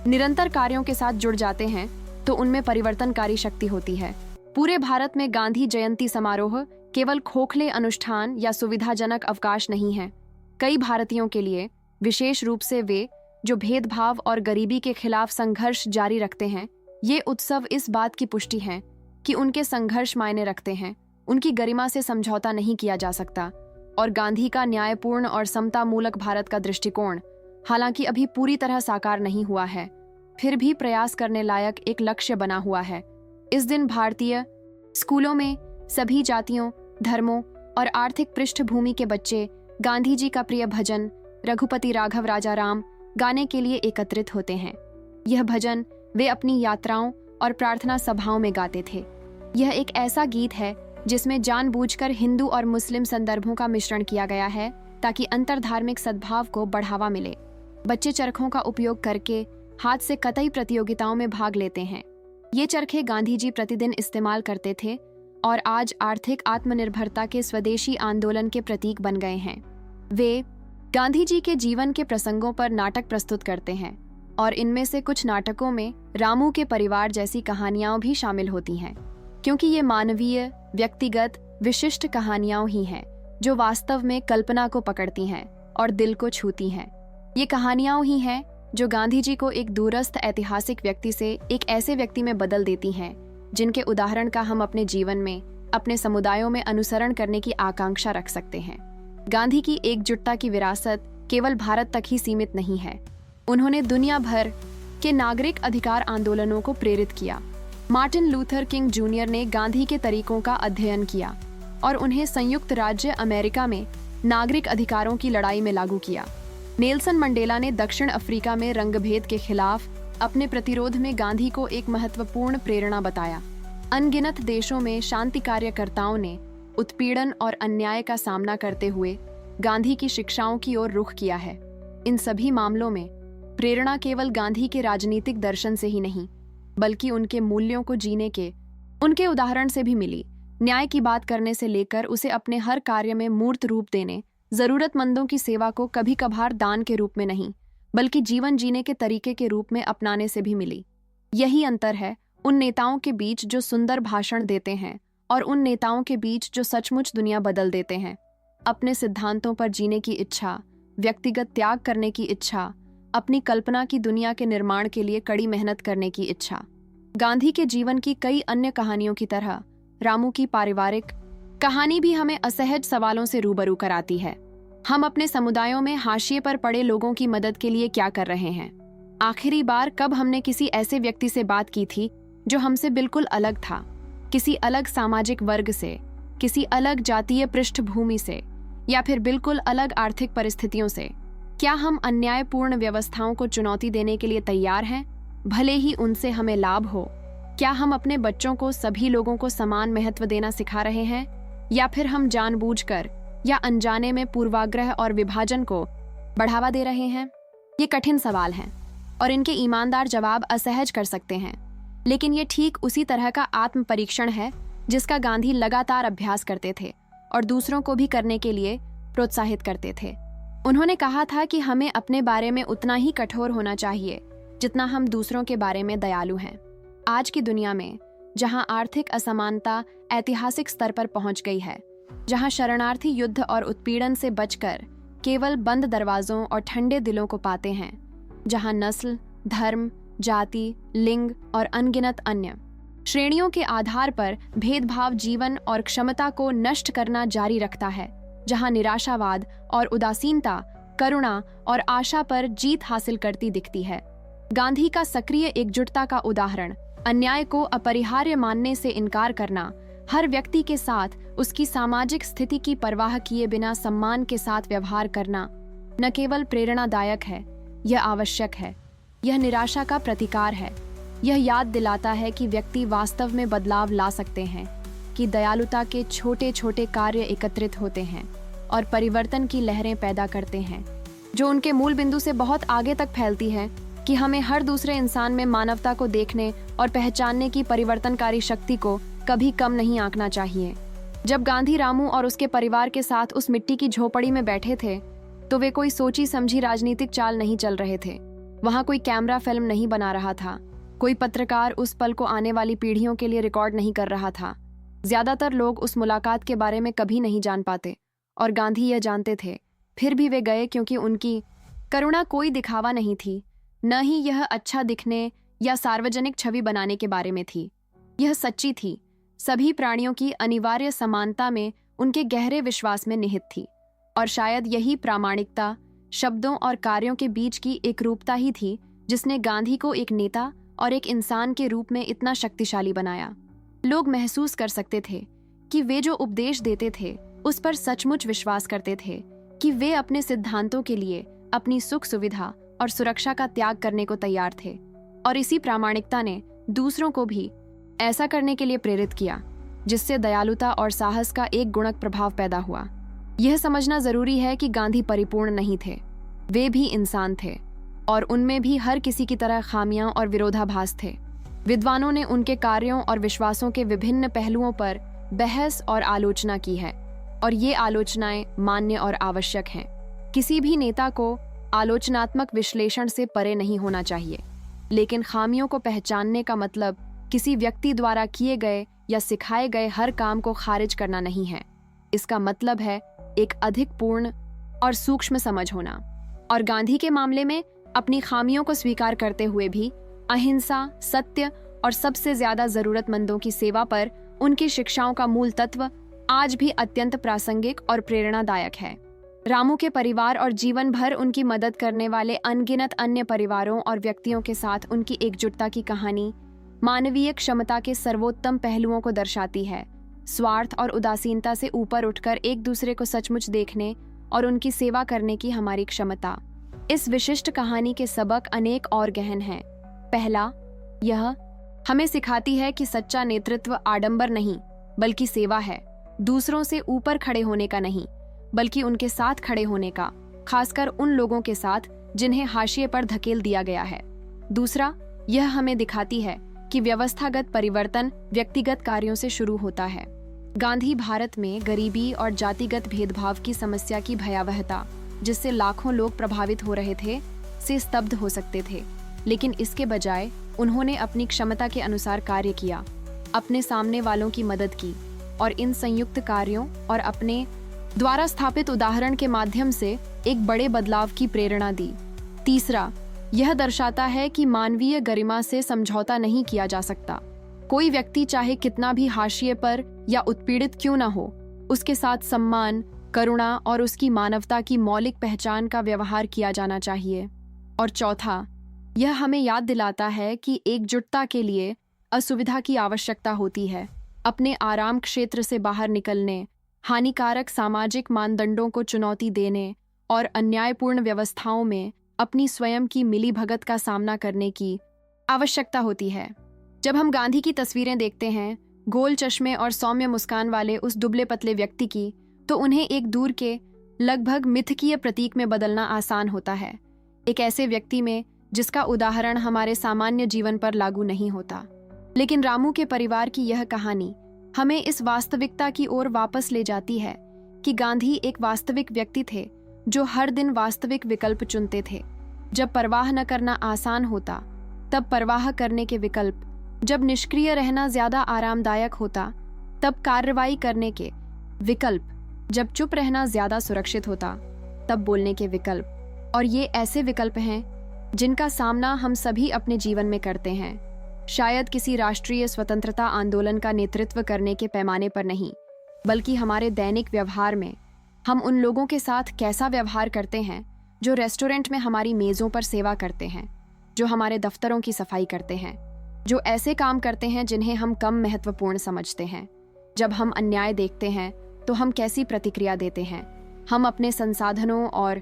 निरंतर कार्यों के साथ जुड़ जाते हैं तो उनमें परिवर्तनकारी शक्ति होती है। पूरे भारत में गांधी जयंती समारोह केवल खोखले अनुष्ठान या सुविधाजनक अवकाश नहीं है। कई भारतीयों के लिए, विशेष रूप से वे जो भेदभाव और गरीबी के खिलाफ संघर्ष जारी रखते हैं, ये उत्सव इस बात की पुष्टि है कि उनके संघर्ष मायने रखते हैं, उनकी गरिमा से समझौता नहीं किया जा सकता और गांधी का न्यायपूर्ण और समतामूलक भारत का दृष्टिकोण, हालांकि अभी पूरी तरह साकार नहीं हुआ है, फिर भी प्रयास करने लायक एक लक्ष्य बना हुआ है। इस दिन भारतीय स्कूलों में सभी जातियों, धर्मों और आर्थिक पृष्ठभूमि के बच्चे गांधी जी का प्रिय भजन रघुपति राघव राजा राम गाने के लिए एकत्रित होते हैं। यह भजन वे अपनी यात्राओं और प्रार्थना सभाओं में गाते थे। यह एक ऐसा गीत है जिसमें जानबूझकर हिंदू और मुस्लिम संदर्भों का मिश्रण किया गया है ताकि अंतरधार्मिक सद्भाव को बढ़ावा मिले। बच्चे चरखों का उपयोग करके हाथ से कतई प्रतियोगिताओं में भाग लेते हैं। ये चरखे गांधी जी प्रतिदिन इस्तेमाल करते थे और आज आर्थिक आत्मनिर्भरता के स्वदेशी आंदोलन के प्रतीक बन गए हैं। वे गांधी जी के जीवन के प्रसंगों पर नाटक प्रस्तुत करते हैं और इनमें से कुछ नाटकों में रामू के परिवार जैसी कहानियां भी शामिल होती हैं, क्योंकि ये मानवीय, व्यक्तिगत, विशिष्ट कहानियां ही हैं जो वास्तव में कल्पना को पकड़ती हैं और दिल को छूती हैं। ये कहानियां ही हैं जो गांधी जी को एक दूरस्थ ऐतिहासिक व्यक्ति से एक ऐसे व्यक्ति में बदल देती हैं जिनके उदाहरण का हम अपने जीवन में, अपने समुदायों में अनुसरण करने की आकांक्षा रख सकते हैं। गांधी की एकजुटता की विरासत केवल भारत तक ही सीमित नहीं है। उन्होंने दुनिया भर के नागरिक अधिकार आंदोलनों को प्रेरित किया। मार्टिन लूथर किंग जूनियर ने गांधी के तरीकों का अध्ययन किया और उन्हें संयुक्त राज्य अमेरिका में नागरिक अधिकारों की लड़ाई में लागू किया। नेल्सन मंडेला ने दक्षिण अफ्रीका में रंगभेद के खिलाफ अपने प्रतिरोध में गांधी को एक महत्वपूर्ण प्रेरणा बताया। अनगिनत देशों में शांति कार्यकर्ताओं ने उत्पीड़न और अन्याय का सामना करते हुए गांधी की शिक्षाओं की ओर रुख किया है। इन सभी मामलों में प्रेरणा केवल गांधी के राजनीतिक दर्शन से ही नहीं, बल्कि उनके मूल्यों को जीने के उनके उदाहरण से भी मिली। न्याय की बात करने से लेकर उसे अपने हर कार्य में मूर्त रूप देने, जरूरतमंदों की सेवा को कभी कभार दान के रूप में नहीं, बल्कि जीवन जीने के तरीके के रूप में अपनाने से भी मिली। यही अंतर है उन नेताओं के बीच जो सुंदर भाषण देते हैं और उन नेताओं के बीच जो सचमुच दुनिया बदल देते हैं। अपने सिद्धांतों पर जीने की इच्छा, व्यक्तिगत त्याग करने की इच्छा, अपनी कल्पना की दुनिया के निर्माण के लिए कड़ी मेहनत करने की इच्छा। गांधी के जीवन की कई अन्य कहानियों की तरह रामू की पारिवारिक कहानी भी हमें असहज सवालों से रूबरू कराती है। हम अपने समुदायों में हाशिए पर पड़े लोगों की मदद के लिए क्या कर रहे हैं? आखिरी बार कब हमने किसी ऐसे व्यक्ति से बात की थी जो हमसे बिल्कुल अलग था, किसी अलग सामाजिक वर्ग से, किसी अलग जातीय पृष्ठभूमि से या फिर बिल्कुल अलग आर्थिक परिस्थितियों से, क्या हम अन्यायपूर्ण व्यवस्थाओं को चुनौती देने के लिए तैयार हैं, भले ही उनसे हमें लाभ हो? क्या हम अपने बच्चों को सभी लोगों को समान महत्व देना सिखा रहे हैं, या फिर हम जानबूझकर या अनजाने में पूर्वाग्रह और विभाजन को बढ़ावा दे रहे हैं? ये कठिन सवाल हैं और इनके ईमानदार जवाब असहज कर सकते हैं, लेकिन ये ठीक उसी तरह का आत्म परीक्षण है जिसका गांधी लगातार अभ्यास करते थे और दूसरों को भी करने के लिए प्रोत्साहित करते थे। उन्होंने कहा था कि हमें अपने बारे में उतना ही कठोर होना चाहिए जितना हम दूसरों के बारे में दयालु हैं। आज की दुनिया में, जहां आर्थिक असमानता ऐतिहासिक स्तर पर पहुंच गई है, जहां शरणार्थी युद्ध और उत्पीड़न से बचकर केवल बंद दरवाजों और ठंडे दिलों को पाते हैं, जहां नस्ल, धर्म, जाति, लिंग और अनगिनत अन्य श्रेणियों के आधार पर भेदभाव जीवन और क्षमता को नष्ट करना जारी रखता है, जहां निराशावाद और उदासीनता करुणा और आशा पर जीत हासिल करती दिखती है, गांधी का सक्रिय एकजुटता का उदाहरण, अन्याय को अपरिहार्य मानने से इनकार करना, हर व्यक्ति के साथ उसकी सामाजिक स्थिति की परवाह किए बिना सम्मान के साथ व्यवहार करना, न केवल प्रेरणादायक है, यह आवश्यक है। यह निराशा का प्रतिकार है। यह याद दिलाता है कि व्यक्ति वास्तव में बदलाव ला सकते हैं, कि दयालुता के छोटे छोटे कार्य एकत्रित होते हैं और परिवर्तन की लहरें पैदा करते हैं, जो उनके मूल बिंदु से बहुत आगे तक फैलती है, कि हमें हर दूसरे इंसान में मानवता को देखने और पहचानने की परिवर्तनकारी शक्ति को कभी कम नहीं आंकना चाहिए। जब गांधी रामू और उसके परिवार के साथ उस मिट्टी की झोपड़ी में बैठे थे, तो वे कोई सोची समझी राजनीतिक चाल नहीं चल रहे थे। वहां कोई कैमरा फिल्म नहीं बना रहा था, कोई पत्रकार उस पल को आने वाली पीढ़ियों के लिए रिकॉर्ड नहीं कर रहा था। ज्यादातर लोग उस मुलाकात के बारे में कभी नहीं जान पाते, और गांधी यह जानते थे। फिर भी वे गए, क्योंकि उनकी करुणा कोई दिखावा नहीं थी, न ही यह अच्छा दिखने या सार्वजनिक छवि बनाने के बारे में थी। यह सच्ची थी, सभी प्राणियों की अनिवार्य समानता में उनके गहरे विश्वास में निहित थी, और शायद यही प्रामाणिकता, शब्दों और कार्यों के बीच की एक रूपता ही थी जिसने गांधी को एक नेता और एक इंसान के रूप में इतना शक्तिशाली बनाया। लोग महसूस कर सकते थे कि वे जो उपदेश देते थे उस पर सचमुच विश्वास करते थे, कि वे अपने सिद्धांतों के लिए अपनी सुख सुविधा और सुरक्षा का त्याग करने को तैयार थे, और इसी प्रामाणिकता ने दूसरों को भी ऐसा करने के लिए प्रेरित किया, जिससे दयालुता और साहस का एक गुणक प्रभाव पैदा हुआ। यह समझना जरूरी है कि गांधी परिपूर्ण नहीं थे, वे भी इंसान थे, और उनमें भी हर किसी की तरह खामियां और विरोधाभास थे। विद्वानों ने उनके कार्यों और विश्वासों के विभिन्न पहलुओं पर बहस और आलोचना की है, और ये आलोचनाएं मान्य और आवश्यक हैं। किसी भी नेता को आलोचनात्मक विश्लेषण से परे नहीं होना चाहिए, लेकिन खामियों को पहचानने का मतलब किसी व्यक्ति द्वारा किए गए या सिखाए गए हर काम को खारिज करना नहीं है। इसका मतलब है एक अधिक पूर्ण और सूक्ष्म समझ होना। और गांधी के मामले में अपनी खामियों को स्वीकार करते हुए भी अहिंसा, सत्य और सबसे ज्यादा जरूरतमंदों की सेवा पर उनकी शिक्षाओं का मूल तत्व आज भी अत्यंत प्रासंगिक और प्रेरणादायक है। रामू के परिवार और जीवन भर उनकी मदद करने वाले अनगिनत अन्य परिवारों और व्यक्तियों के साथ उनकी एकजुटता की कहानी मानवीय क्षमता के सर्वोत्तम पहलुओं को दर्शाती है। स्वार्थ और उदासीनता से ऊपर उठकर एक दूसरे को सचमुच देखने और उनकी सेवा करने की हमारी क्षमता। इस विशिष्ट कहानी के सबक अनेक और गहन हैं। पहला, यह हमें सिखाती है कि सच्चा नेतृत्व आडंबर नहीं बल्कि सेवा है, दूसरों से ऊपर खड़े होने का नहीं बल्कि उनके साथ खड़े होने का, खासकर उन लोगों के साथ जिन्हें हाशिए पर धकेल दिया गया है। दूसरा, यह हमें दिखाती है कि व्यवस्थागत परिवर्तन व्यक्तिगत कार्यों से शुरू होता है। गांधी भारत में गरीबी और जातिगत भेदभाव की समस्या की भयावहता, जिससे लाखों लोग प्रभावित हो रहे थे, से स्तब्ध हो सकते थे, लेकिन इसके बजाय उन्होंने अपनी क्षमता के अनुसार कार्य किया, अपने सामने वालों की मदद की और इन संयुक्त कार्यों और अपने द्वारा स्थापित उदाहरण के माध्यम से एक बड़े बदलाव की प्रेरणा दी। तीसरा, यह दर्शाता है कि मानवीय गरिमा से समझौता नहीं किया जा सकता। कोई व्यक्ति चाहे कितना भी हाशिए पर या उत्पीड़ित क्यों न हो, उसके साथ सम्मान, करुणा और उसकी मानवता की मौलिक पहचान का व्यवहार किया जाना चाहिए। और चौथा, यह हमें याद दिलाता है कि एकजुटता के लिए असुविधा की आवश्यकता होती है, अपने आराम क्षेत्र से बाहर निकलने, हानिकारक सामाजिक मानदंडों को चुनौती देने और अन्यायपूर्ण व्यवस्थाओं में अपनी स्वयं की मिलीभगत का सामना करने की आवश्यकता होती है। जब हम गांधी की तस्वीरें देखते हैं, गोल चश्मे और सौम्य मुस्कान वाले उस दुबले पतले व्यक्ति की, तो उन्हें एक दूर के लगभग मिथकीय प्रतीक में बदलना आसान होता है, एक ऐसे व्यक्ति में जिसका उदाहरण हमारे सामान्य जीवन पर लागू नहीं होता। लेकिन रामू के परिवार की यह कहानी हमें इस वास्तविकता की ओर वापस ले जाती है कि गांधी एक वास्तविक व्यक्ति थे जो हर दिन वास्तविक विकल्प चुनते थे। जब परवाह न करना आसान होता, तब परवाह करने के विकल्प। जब निष्क्रिय रहना ज्यादा आरामदायक होता, तब कार्रवाई करने के विकल्प। जब चुप रहना ज्यादा सुरक्षित होता, तब बोलने के विकल्प। और ये ऐसे विकल्प हैं जिनका सामना हम सभी अपने जीवन में करते हैं, शायद किसी राष्ट्रीय स्वतंत्रता आंदोलन का नेतृत्व करने के पैमाने पर नहीं, बल्कि हमारे दैनिक व्यवहार में। हम उन लोगों के साथ कैसा व्यवहार करते हैं जो रेस्टोरेंट में हमारी मेज़ों पर सेवा करते हैं, जो हमारे दफ्तरों की सफाई करते हैं, जो ऐसे काम करते हैं जिन्हें हम कम महत्वपूर्ण समझते हैं। जब हम अन्याय देखते हैं तो हम कैसी प्रतिक्रिया देते हैं? हम अपने संसाधनों और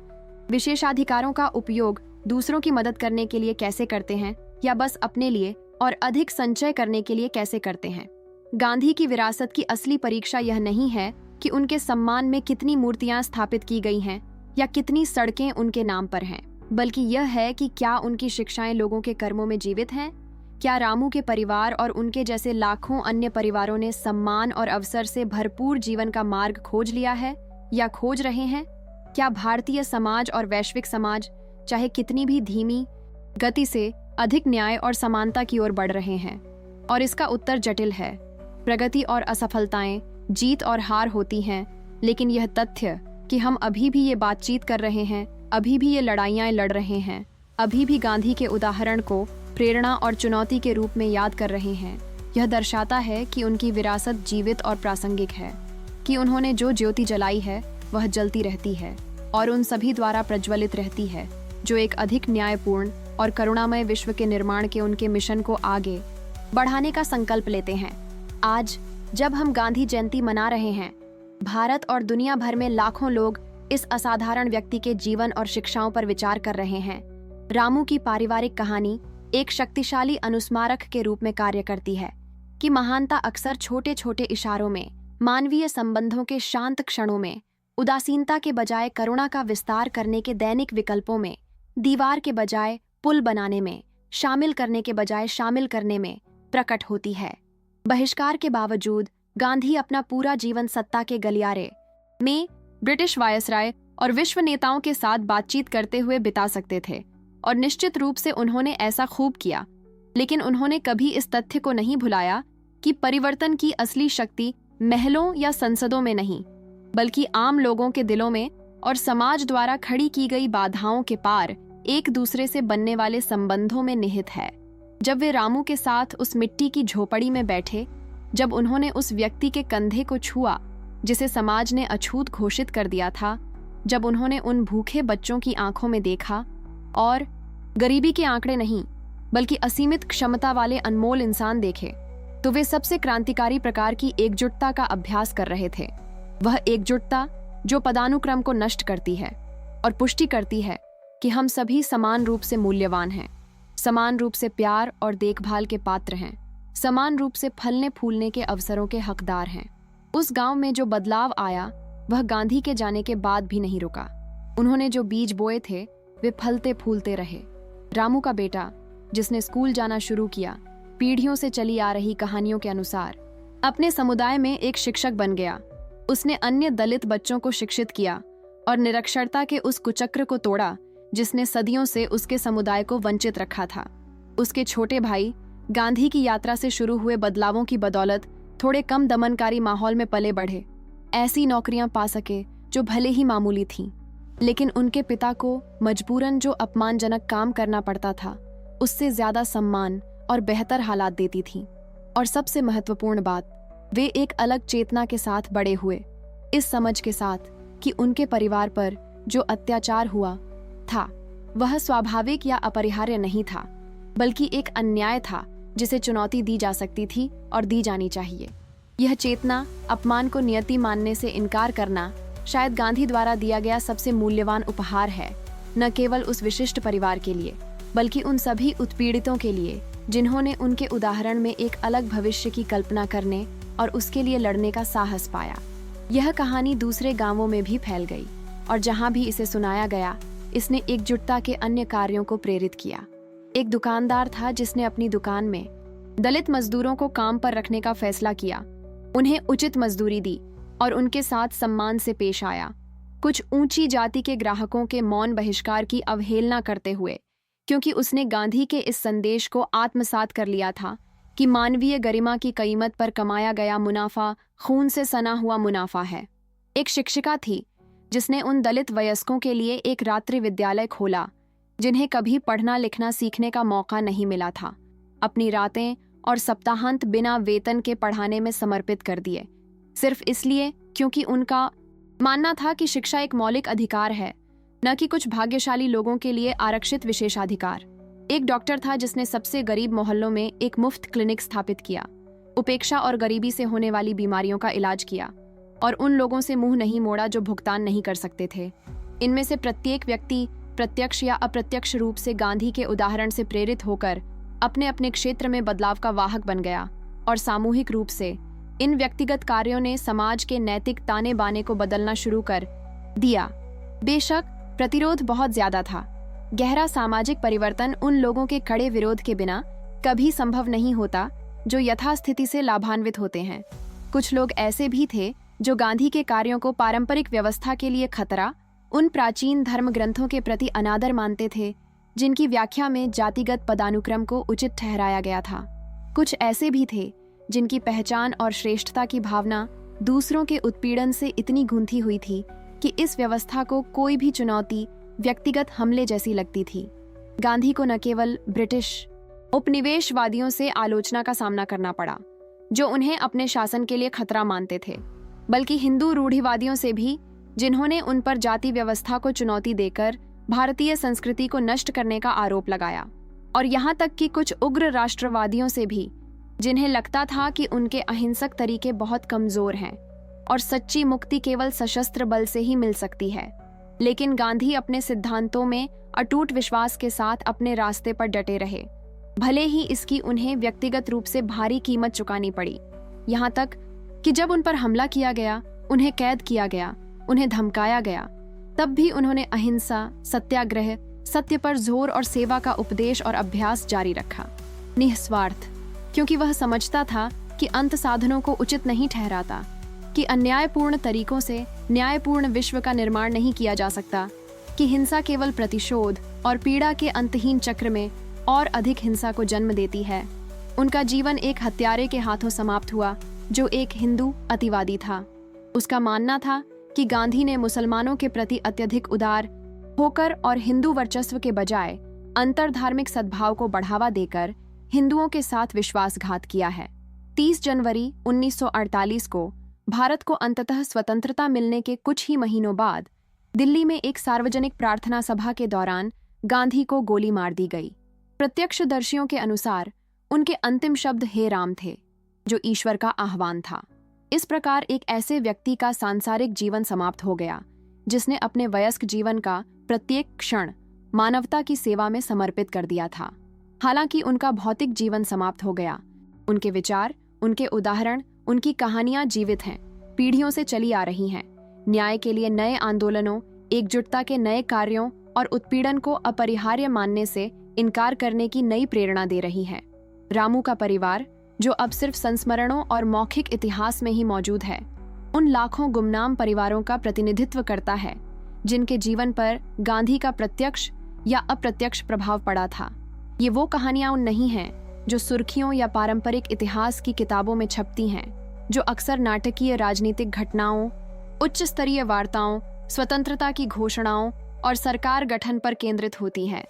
विशेषाधिकारों का उपयोग दूसरों की मदद करने के लिए कैसे करते हैं, या बस अपने लिए और अधिक संचय करने के लिए कैसे करते हैं? गांधी की विरासत की असली परीक्षा यह नहीं है कि उनके सम्मान में कितनी मूर्तियां स्थापित की गई हैं या कितनी सड़कें उनके नाम पर हैं, बल्कि यह है कि क्या उनकी शिक्षाएं लोगों के कर्मों में जीवित हैं। क्या रामू के परिवार और उनके जैसे लाखों अन्य परिवारों ने सम्मान और अवसर से भरपूर जीवन का मार्ग खोज लिया है या खोज रहे हैं? क्या भारतीय समाज और वैश्विक समाज चाहे कितनी भी धीमी गति से अधिक न्याय और समानता की ओर बढ़ रहे हैं? और इसका उत्तर जटिल है। प्रगति और असफलताएं, जीत और हार होती हैं, लेकिन यह तथ्य कि हम अभी भी ये बातचीत कर रहे हैं, अभी भी ये लड़ाइयाँ लड़ रहे हैं, अभी भी गांधी के उदाहरण को प्रेरणा और चुनौती के रूप में याद कर रहे हैं, यह दर्शाता है कि उनकी विरासत जीवित और प्रासंगिक है, कि उन्होंने जो ज्योति जलाई है वह जलती रहती है और उन सभी द्वारा प्रज्वलित रहती है जो एक अधिक न्यायपूर्ण और करुणामय विश्व के निर्माण के उनके मिशन को आगे बढ़ाने का संकल्प लेते हैं। आज जब हम गांधी जयंती मना रहे हैं, भारत और दुनिया भर में लाखों लोग इस असाधारण व्यक्ति के जीवन और शिक्षाओं पर विचार कर रहे हैं। रामू की पारिवारिक कहानी एक शक्तिशाली अनुस्मारक के रूप में कार्य करती है कि महानता अक्सर छोटे छोटे इशारों में, मानवीय संबंधों के शांत क्षणों में, उदासीनता के बजाय करुणा का विस्तार करने के दैनिक विकल्पों में, दीवार के बजाय पुल बनाने में, शामिल करने के बजाय शामिल करने में प्रकट होती है। बहिष्कार के बावजूद गांधी अपना पूरा जीवन सत्ता के गलियारे में ब्रिटिश वायसराय और विश्व नेताओं के साथ बातचीत करते हुए बिता सकते थे, और निश्चित रूप से उन्होंने ऐसा खूब किया। लेकिन उन्होंने कभी इस तथ्य को नहीं भुलाया कि परिवर्तन की असली शक्ति महलों या संसदों में नहीं, बल्कि आम लोगों के दिलों में और समाज द्वारा खड़ी की गई बाधाओं के पार एक दूसरे से बनने वाले संबंधों में निहित है। जब वे रामू के साथ उस मिट्टी की झोपड़ी में बैठे, जब उन्होंने उस व्यक्ति के कंधे को छुआ जिसे समाज ने अछूत घोषित कर दिया था, जब उन्होंने उन भूखे बच्चों की आंखों में देखा और गरीबी के आंकड़े नहीं बल्कि असीमित क्षमता वाले अनमोल इंसान देखे, तो वे सबसे क्रांतिकारी प्रकार की एकजुटता का अभ्यास कर रहे थे। वह एकजुटता जो पदानुक्रम को नष्ट करती है और पुष्टि करती है कि हम सभी समान रूप से मूल्यवान हैं, समान रूप से प्यार और देखभाल के पात्र हैं, समान रूप से फलने फूलने के अवसरों के हकदार हैं। उस गांव में जो बदलाव आया वह गांधी के जाने के बाद भी नहीं रुका। उन्होंने जो बीज बोए थे वे फलते फूलते रहे। रामू का बेटा, जिसने स्कूल जाना शुरू किया पीढ़ियों से चली आ रही कहानियों के अनुसार, अपने समुदाय में एक शिक्षक बन गया। उसने अन्य दलित बच्चों को शिक्षित किया और निरक्षरता के उस कुचक्र को तोड़ा जिसने सदियों से उसके समुदाय को वंचित रखा था। उसके छोटे भाई गांधी की यात्रा से शुरू हुए बदलावों की बदौलत थोड़े कम दमनकारी माहौल में पले बढ़े, ऐसी नौकरियां पा सके जो भले ही मामूली थीं, लेकिन उनके पिता को मजबूरन जो अपमानजनक काम करना पड़ता था उससे ज्यादा सम्मान और बेहतर हालात देती थीं। और सबसे महत्वपूर्ण बात, वे एक अलग चेतना के साथ बड़े हुए, इस समझ के साथ कि उनके परिवार पर जो अत्याचार हुआ था वह स्वाभाविक या अपरिहार्य नहीं था, बल्कि एक अन्याय था जिसे चुनौती दी जा सकती थी और दी जानी चाहिए। यह चेतना, अपमान को नियति मानने से इनकार करना, शायद गांधी द्वारा दिया गया सबसे मूल्यवान उपहार है, न केवल उस विशिष्ट परिवार के लिए, बल्कि उन सभी उत्पीड़ितों के लिए जिन्होंने उनके उदाहरण में एक अलग भविष्य की कल्पना करने और उसके लिए लड़ने का साहस पाया। यह कहानी दूसरे गांवों में भी फैल गई और जहां भी इसे सुनाया गया, इसने एकजुटता के अन्य कार्यों को प्रेरित किया। एक दुकानदार था जिसने अपनी दुकान में दलित मजदूरों को काम पर रखने का फैसला किया, उन्हें उचित मजदूरी दी और उनके साथ सम्मान से पेश आया। कुछ ऊंची जाति के ग्राहकों के मौन बहिष्कार की अवहेलना करते हुए, क्योंकि उसने गांधी के इस संदेश को आत्मसात कर लिया था कि मानवीय गरिमा की कीमत पर कमाया गया मुनाफा खून से सना हुआ मुनाफा है। एक शिक्षिका थी जिसने उन दलित वयस्कों के लिए एक रात्रि विद्यालय खोला जिन्हें कभी पढ़ना लिखना सीखने का मौका नहीं मिला था। अपनी रातें और सप्ताहांत बिना वेतन के पढ़ाने में समर्पित कर दिए, सिर्फ इसलिए क्योंकि उनका मानना था कि शिक्षा एक मौलिक अधिकार है, न कि कुछ भाग्यशाली लोगों के लिए आरक्षित विशेषाधिकार। एक डॉक्टर था जिसने सबसे गरीब मोहल्लों में एक मुफ्त क्लिनिक स्थापित किया, उपेक्षा और गरीबी से होने वाली बीमारियों का इलाज किया और उन लोगों से मुंह नहीं मोड़ा जो भुगतान नहीं कर सकते थे। इनमें से प्रत्येक व्यक्ति प्रत्यक्ष या अप्रत्यक्ष रूप से गांधी के उदाहरण से प्रेरित होकर अपने अपने क्षेत्र में बदलाव का वाहक बन गया और सामूहिक रूप से इन व्यक्तिगत कार्यों ने समाज के नैतिक ताने बाने को बदलना शुरू कर दिया। बेशक प्रतिरोध बहुत ज्यादा था। गहरा सामाजिक परिवर्तन उन लोगों के कड़े विरोध के बिना कभी संभव नहीं होता जो यथास्थिति से लाभान्वित होते हैं। कुछ लोग ऐसे भी थे जो गांधी के कार्यों को पारंपरिक व्यवस्था के लिए खतरा, उन प्राचीन धर्म ग्रंथों के प्रति अनादर मानते थे जिनकी व्याख्या में जातिगत पदानुक्रम को उचित ठहराया गया था। कुछ ऐसे भी थे जिनकी पहचान और श्रेष्ठता की भावना दूसरों के उत्पीड़न से इतनी गूंथी हुई थी कि इस व्यवस्था को कोई भी चुनौती व्यक्तिगत हमले जैसी लगती थी। गांधी को न केवल ब्रिटिश उपनिवेशवादियों से आलोचना का सामना करना पड़ा, जो उन्हें अपने शासन के लिए खतरा मानते थे, बल्कि हिंदू रूढ़िवादियों से भी, जिन्होंने उन पर जाति व्यवस्था को चुनौती देकर भारतीय संस्कृति को नष्ट करने का आरोप लगाया, और यहाँ तक कि कुछ उग्र राष्ट्रवादियों से भी, जिन्हें लगता था कि उनके अहिंसक तरीके बहुत कमजोर हैं और सच्ची मुक्ति केवल सशस्त्र बल से ही मिल सकती है। लेकिन गांधी अपने सिद्धांतों में अटूट विश्वास के साथ अपने रास्ते पर डटे रहे, भले ही इसकी उन्हें व्यक्तिगत रूप से भारी कीमत चुकानी पड़ी। यहाँ तक कि जब उन पर हमला किया गया, उन्हें कैद किया गया, उन्हें धमकाया गया, तब भी उन्होंने अहिंसा, सत्याग्रह, सत्य पर जोर और सेवा का उपदेश और अभ्यास जारी रखा, निस्वार्थ, क्योंकि वह समझता था कि अंत साधनों को उचित नहीं ठहराता, कि अन्यायपूर्ण तरीकों से न्यायपूर्ण विश्व का निर्माण नहीं किया जा सकता, कि हिंसा केवल प्रतिशोध और पीड़ा के अंतहीन चक्र में और अधिक हिंसा को जन्म देती है। उनका जीवन एक हत्यारे के हाथों समाप्त हुआ जो एक हिंदू अतिवादी था। उसका मानना था कि गांधी ने मुसलमानों के प्रति अत्यधिक उदार होकर और हिंदू वर्चस्व के बजाय अंतर्धार्मिक सद्भाव को बढ़ावा देकर हिंदुओं के साथ विश्वासघात किया है। 30 जनवरी 1948 को भारत को अंततः स्वतंत्रता मिलने के कुछ ही महीनों बाद दिल्ली में एक सार्वजनिक प्रार्थना सभा के दौरान गांधी को गोली मार दी गई। प्रत्यक्षदर्शियों के अनुसार उनके अंतिम शब्द हे राम थे, जो ईश्वर का आह्वान था। इस प्रकार एक ऐसे व्यक्ति का सांसारिक जीवन समाप्त हो गया जिसने अपने वयस्क जीवन का प्रत्येक क्षण मानवता की सेवा में समर्पित कर दिया था। हालांकि उनका भौतिक जीवन समाप्त हो गया, उनके विचार, उनके उदाहरण, उनकी कहानियां जीवित हैं, पीढ़ियों से चली आ रही हैं। न्याय के लिए नए आंदोलनों, एकजुटता के नए कार्यों और उत्पीड़न को अपरिहार्य मानने से इनकार करने की नई प्रेरणा दे रही हैं। रामू का परिवार, जो अब सिर्फ संस्मरणों और मौखिक इतिहास में ही मौजूद है, उन लाखों गुमनाम परिवारों का प्रतिनिधित्व करता है जिनके जीवन पर गांधी का प्रत्यक्ष या अप्रत्यक्ष प्रभाव पड़ा था। ये वो कहानियां नहीं हैं जो सुर्खियों या पारंपरिक इतिहास की किताबों में छपती हैं, जो अक्सर नाटकीय राजनीतिक घटनाओं, उच्च स्तरीय वार्ताओं, स्वतंत्रता की घोषणाओं और सरकार गठन पर केंद्रित होती हैं,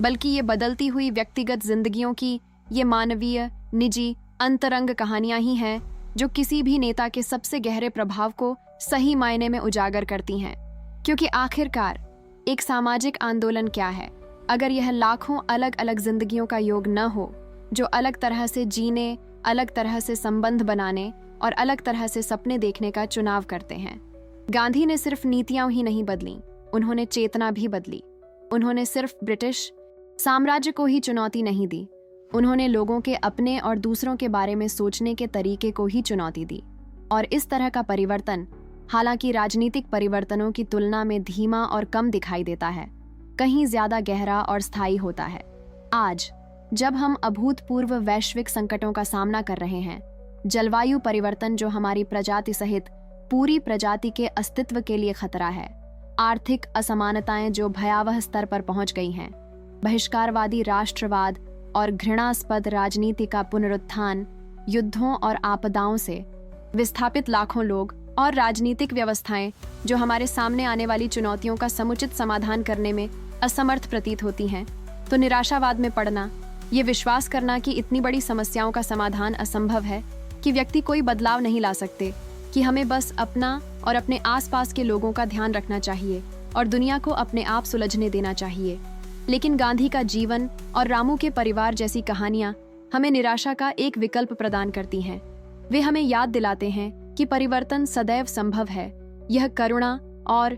बल्कि ये बदलती हुई व्यक्तिगत जिंदगियों की ये मानवीय, निजी, अंतरंग कहानियां ही हैं जो किसी भी नेता के सबसे गहरे प्रभाव को सही मायने में उजागर करती हैं। क्योंकि आखिरकार एक सामाजिक आंदोलन क्या है अगर यह लाखों अलग अलग जिंदगियों का योग न हो, जो अलग तरह से जीने, अलग तरह से संबंध बनाने और अलग तरह से सपने देखने का चुनाव करते हैं। गांधी ने सिर्फ नीतियां ही नहीं बदली, उन्होंने चेतना भी बदली। उन्होंने सिर्फ ब्रिटिश साम्राज्य को ही चुनौती नहीं दी, उन्होंने लोगों के अपने और दूसरों के बारे में सोचने के तरीके को ही चुनौती दी। और इस तरह का परिवर्तन, हालांकि राजनीतिक परिवर्तनों की तुलना में धीमा और कम दिखाई देता है, कहीं ज्यादा गहरा और स्थायी होता है। आज जब हम अभूतपूर्व वैश्विक संकटों का सामना कर रहे हैं, जलवायु परिवर्तन जो हमारी प्रजाति सहित पूरी प्रजाति के अस्तित्व के लिए खतरा है, आर्थिक असमानताएं जो भयावह स्तर पर पहुंच गई हैं, बहिष्कारवादी राष्ट्रवाद और घृणास्पद राजनीति का पुनरुत्थान, युद्धों और आपदाओं से विस्थापित लाखों लोग और राजनीतिक व्यवस्थाएं जो हमारे सामने आने वाली चुनौतियों का समुचित समाधान करने में असमर्थ प्रतीत होती हैं, तो निराशावाद में पड़ना, ये विश्वास करना कि इतनी बड़ी समस्याओं का समाधान असंभव है, कि व्यक्ति कोई बदलाव नहीं ला सकते, कि हमें बस अपना और अपने आसपास के लोगों का ध्यान रखना चाहिए और दुनिया को अपने आप सुलझने देना चाहिए। लेकिन गांधी का जीवन और रामू के परिवार जैसी कहानियां हमें निराशा का एक विकल्प प्रदान करती हैं। वे हमें याद दिलाते हैं कि परिवर्तन सदैव संभव है। यह करुणा और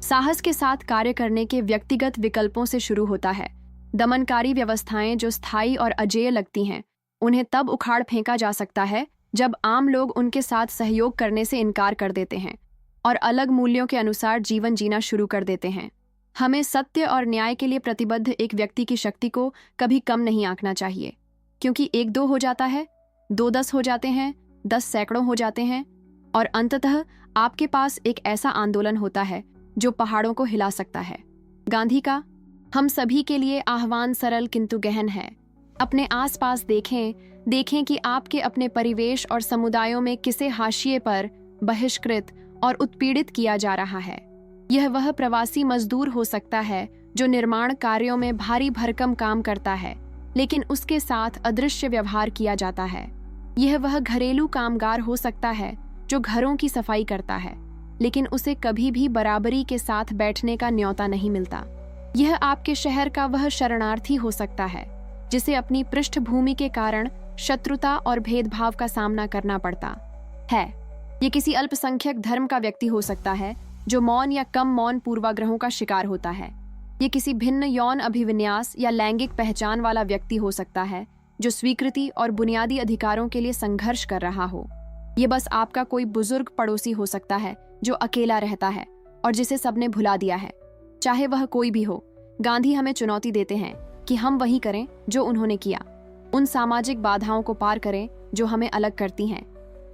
साहस के साथ कार्य करने के व्यक्तिगत विकल्पों से शुरू होता है। दमनकारी व्यवस्थाएं जो स्थायी और अजेय लगती हैं, उन्हें तब उखाड़ फेंका जा सकता है जब आम लोग उनके साथ सहयोग करने से इनकार कर देते हैं और अलग मूल्यों के अनुसार जीवन जीना शुरू कर देते हैं। हमें सत्य और न्याय के लिए प्रतिबद्ध एक व्यक्ति की शक्ति को कभी कम नहीं आंकना चाहिए, क्योंकि 1-2 हो जाता है, 2-10 हो जाते हैं, 10 सैकड़ों हो जाते हैं, और अंततः आपके पास एक ऐसा आंदोलन होता है जो पहाड़ों को हिला सकता है। गांधी का हम सभी के लिए आह्वान सरल किंतु गहन है। अपने आसपास देखें कि आपके अपने परिवेश और समुदायों में किसे हाशिए पर बहिष्कृत और उत्पीड़ित किया जा रहा है। यह वह प्रवासी मजदूर हो सकता है जो निर्माण कार्यों में भारी भरकम काम करता है, लेकिन उसके साथ अदृश्य व्यवहार किया जाता है। यह वह घरेलू कामगार हो सकता है जो घरों की सफाई करता है, लेकिन उसे कभी भी बराबरी के साथ बैठने का न्योता नहीं मिलता। यह आपके शहर का वह शरणार्थी हो सकता है जिसे अपनी पृष्ठभूमि के कारण शत्रुता और भेदभाव का सामना करना पड़ता है। ये किसी अल्पसंख्यक धर्म का व्यक्ति हो सकता है जो मौन या कम मौन पूर्वाग्रहों का शिकार होता है। ये किसी भिन्न यौन अभिविन्यास या लैंगिक पहचान वाला व्यक्ति हो सकता है जो स्वीकृति और बुनियादी अधिकारों के लिए संघर्ष कर रहा हो। ये बस आपका कोई बुजुर्ग पड़ोसी हो सकता है जो अकेला रहता है और जिसे सबने भुला दिया है। चाहे वह कोई भी हो, गांधी हमें चुनौती देते हैं कि हम वही करें जो उन्होंने किया। उन सामाजिक बाधाओं को पार करें जो हमें अलग करती हैं।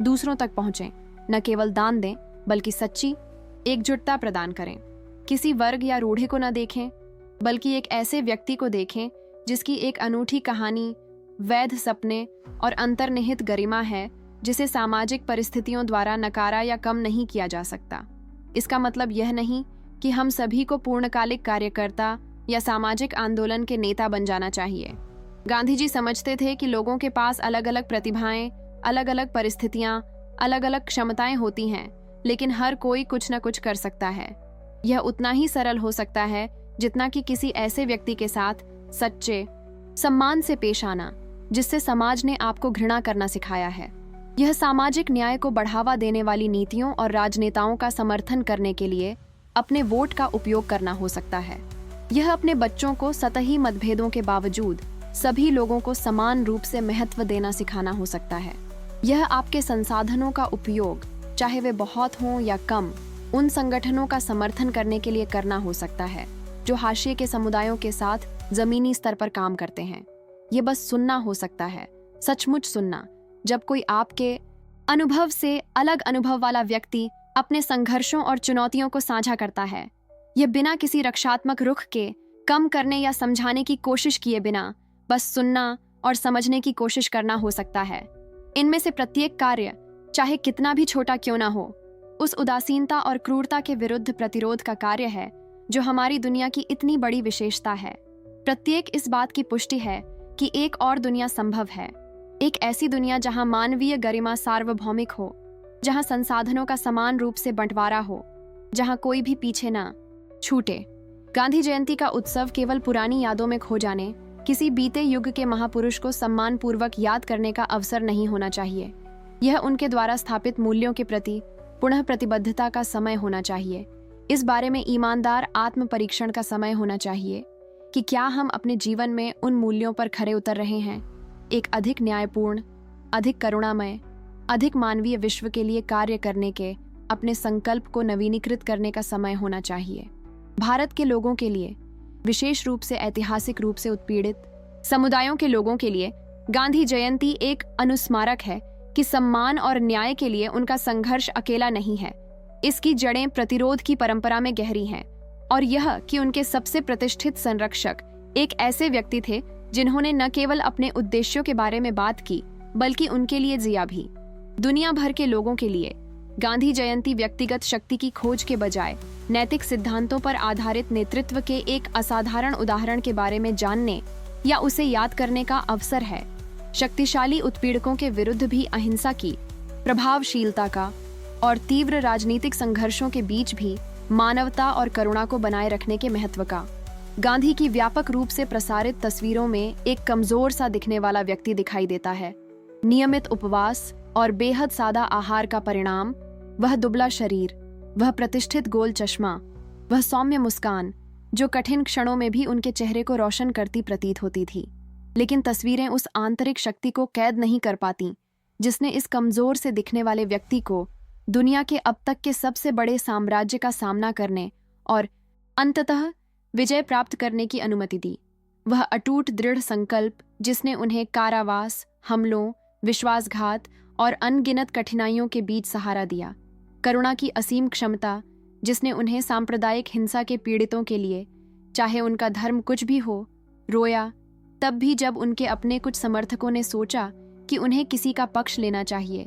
दूसरों तक पहुंचें, न केवल दान दें बल्कि सच्ची एकजुटता प्रदान करें। किसी वर्ग या रूढ़े को न देखें बल्कि एक ऐसे व्यक्ति को देखें जिसकी एक अनूठी कहानी, वैध सपने और अंतर्निहित गरिमा है जिसे सामाजिक परिस्थितियों द्वारा नकारा या कम नहीं किया जा सकता। इसका मतलब यह नहीं कि हम सभी को पूर्णकालिक कार्यकर्ता या सामाजिक आंदोलन के नेता बन जाना चाहिए। गांधी जी समझते थे कि लोगों के पास अलग अलग प्रतिभाएं, अलग अलग परिस्थितियां, अलग अलग क्षमताएं होती हैं, लेकिन हर कोई कुछ न कुछ कर सकता है। यह उतना ही सरल हो सकता है जितना कि किसी ऐसे व्यक्ति के साथ सच्चे सम्मान से पेश आना जिससे समाज ने आपको घृणा करना सिखाया है। यह सामाजिक न्याय को बढ़ावा देने वाली नीतियों और राजनेताओं का समर्थन करने के लिए अपने वोट का उपयोग करना हो सकता है। यह अपने बच्चों को सतही मतभेदों के बावजूद सभी लोगों को समान रूप से महत्व देना सिखाना हो सकता है। यह आपके संसाधनों का उपयोग, चाहे वे बहुत हों या कम, उन संगठनों का समर्थन करने के लिए करना हो सकता है जो हाशिए के समुदायों के साथ जमीनी स्तर पर काम करते हैं। ये बस सुनना हो सकता है, सचमुच सुनना, जब कोई आपके अनुभव से अलग अनुभव वाला व्यक्ति अपने संघर्षों और चुनौतियों को साझा करता है। यह बिना किसी रक्षात्मक रुख के, कम करने या समझाने की कोशिश किए बिना बस सुनना और समझने की कोशिश करना हो सकता है। इनमें से प्रत्येक कार्य, चाहे कितना भी छोटा क्यों ना हो, उस उदासीनता और क्रूरता के विरुद्ध प्रतिरोध का कार्य है जो हमारी दुनिया की इतनी बड़ी विशेषता है। प्रत्येक इस बात की पुष्टि है कि एक और दुनिया संभव है, एक ऐसी दुनिया जहां मानवीय गरिमा सार्वभौमिक हो, जहां संसाधनों का समान रूप से बंटवारा हो, जहां कोई भी पीछे ना छूटे। गांधी जयंती का उत्सव केवल पुरानी यादों में खो जाने, किसी बीते युग के महापुरुष को सम्मान पूर्वक याद करने का अवसर नहीं होना चाहिए। यह उनके द्वारा स्थापित मूल्यों के प्रति पुनः प्रतिबद्धता का समय होना चाहिए। इस बारे में ईमानदार आत्म परीक्षण का समय होना चाहिए कि क्या हम अपने जीवन में उन मूल्यों पर खरे उतर रहे हैं। एक अधिक न्यायपूर्ण, अधिक करुणामय, अधिक मानवीय विश्व के लिए कार्य करने के अपने संकल्प को नवीनीकृत करने का समय होना चाहिए। भारत के लोगों के लिए, विशेष रूप से ऐतिहासिक रूप से उत्पीड़ित समुदायों के लोगों के लिए गांधी जयंती एक अनुस्मारक है कि सम्मान और न्याय के लिए उनका संघर्ष अकेला नहीं है। इसकी जड़ें प्रतिरोध की परंपरा में गहरी हैं और यह कि उनके सबसे प्रतिष्ठित संरक्षक एक ऐसे व्यक्ति थे जिन्होंने न केवल अपने उद्देश्यों के बारे में बात की बल्कि उनके लिए जिया भी। दुनिया भर के लोगों के लिए गांधी जयंती व्यक्तिगत शक्ति की खोज के बजाय नैतिक सिद्धांतों पर आधारित नेतृत्व के एक असाधारण उदाहरण के बारे में जानने या उसे याद करने का अवसर है। शक्तिशाली उत्पीड़कों के विरुद्ध भी अहिंसा की, प्रभावशीलता का और तीव्र राजनीतिक संघर्षों के बीच भी मानवता और करुणा को बनाए रखने के महत्व का। गांधी की व्यापक रूप से प्रसारित तस्वीरों में एक कमजोर सा दिखने वाला व्यक्ति दिखाई देता है। नियमित उपवास और बेहद सादा आहार का परिणाम, वह दुबला शरीर, वह प्रतिष्ठित गोल चश्मा, वह सौम्य मुस्कान जो कठिन क्षणों में भी उनके चेहरे को रोशन करती प्रतीत होती थी। लेकिन तस्वीरें उस आंतरिक शक्ति को कैद नहीं कर पाती जिसने इस कमजोर से दिखने वाले व्यक्ति को दुनिया के अब तक के सबसे बड़े साम्राज्य का सामना करने और अंततः विजय प्राप्त करने की अनुमति दी। वह अटूट दृढ़ संकल्प जिसने उन्हें कारावास, हमलों, विश्वासघात और अनगिनत कठिनाइयों के बीच सहारा दिया। करुणा की असीम क्षमता जिसने उन्हें सांप्रदायिक हिंसा के पीड़ितों के लिए, चाहे उनका धर्म कुछ भी हो, रोया तब भी जब उनके अपने कुछ समर्थकों ने सोचा कि उन्हें किसी का पक्ष लेना चाहिए।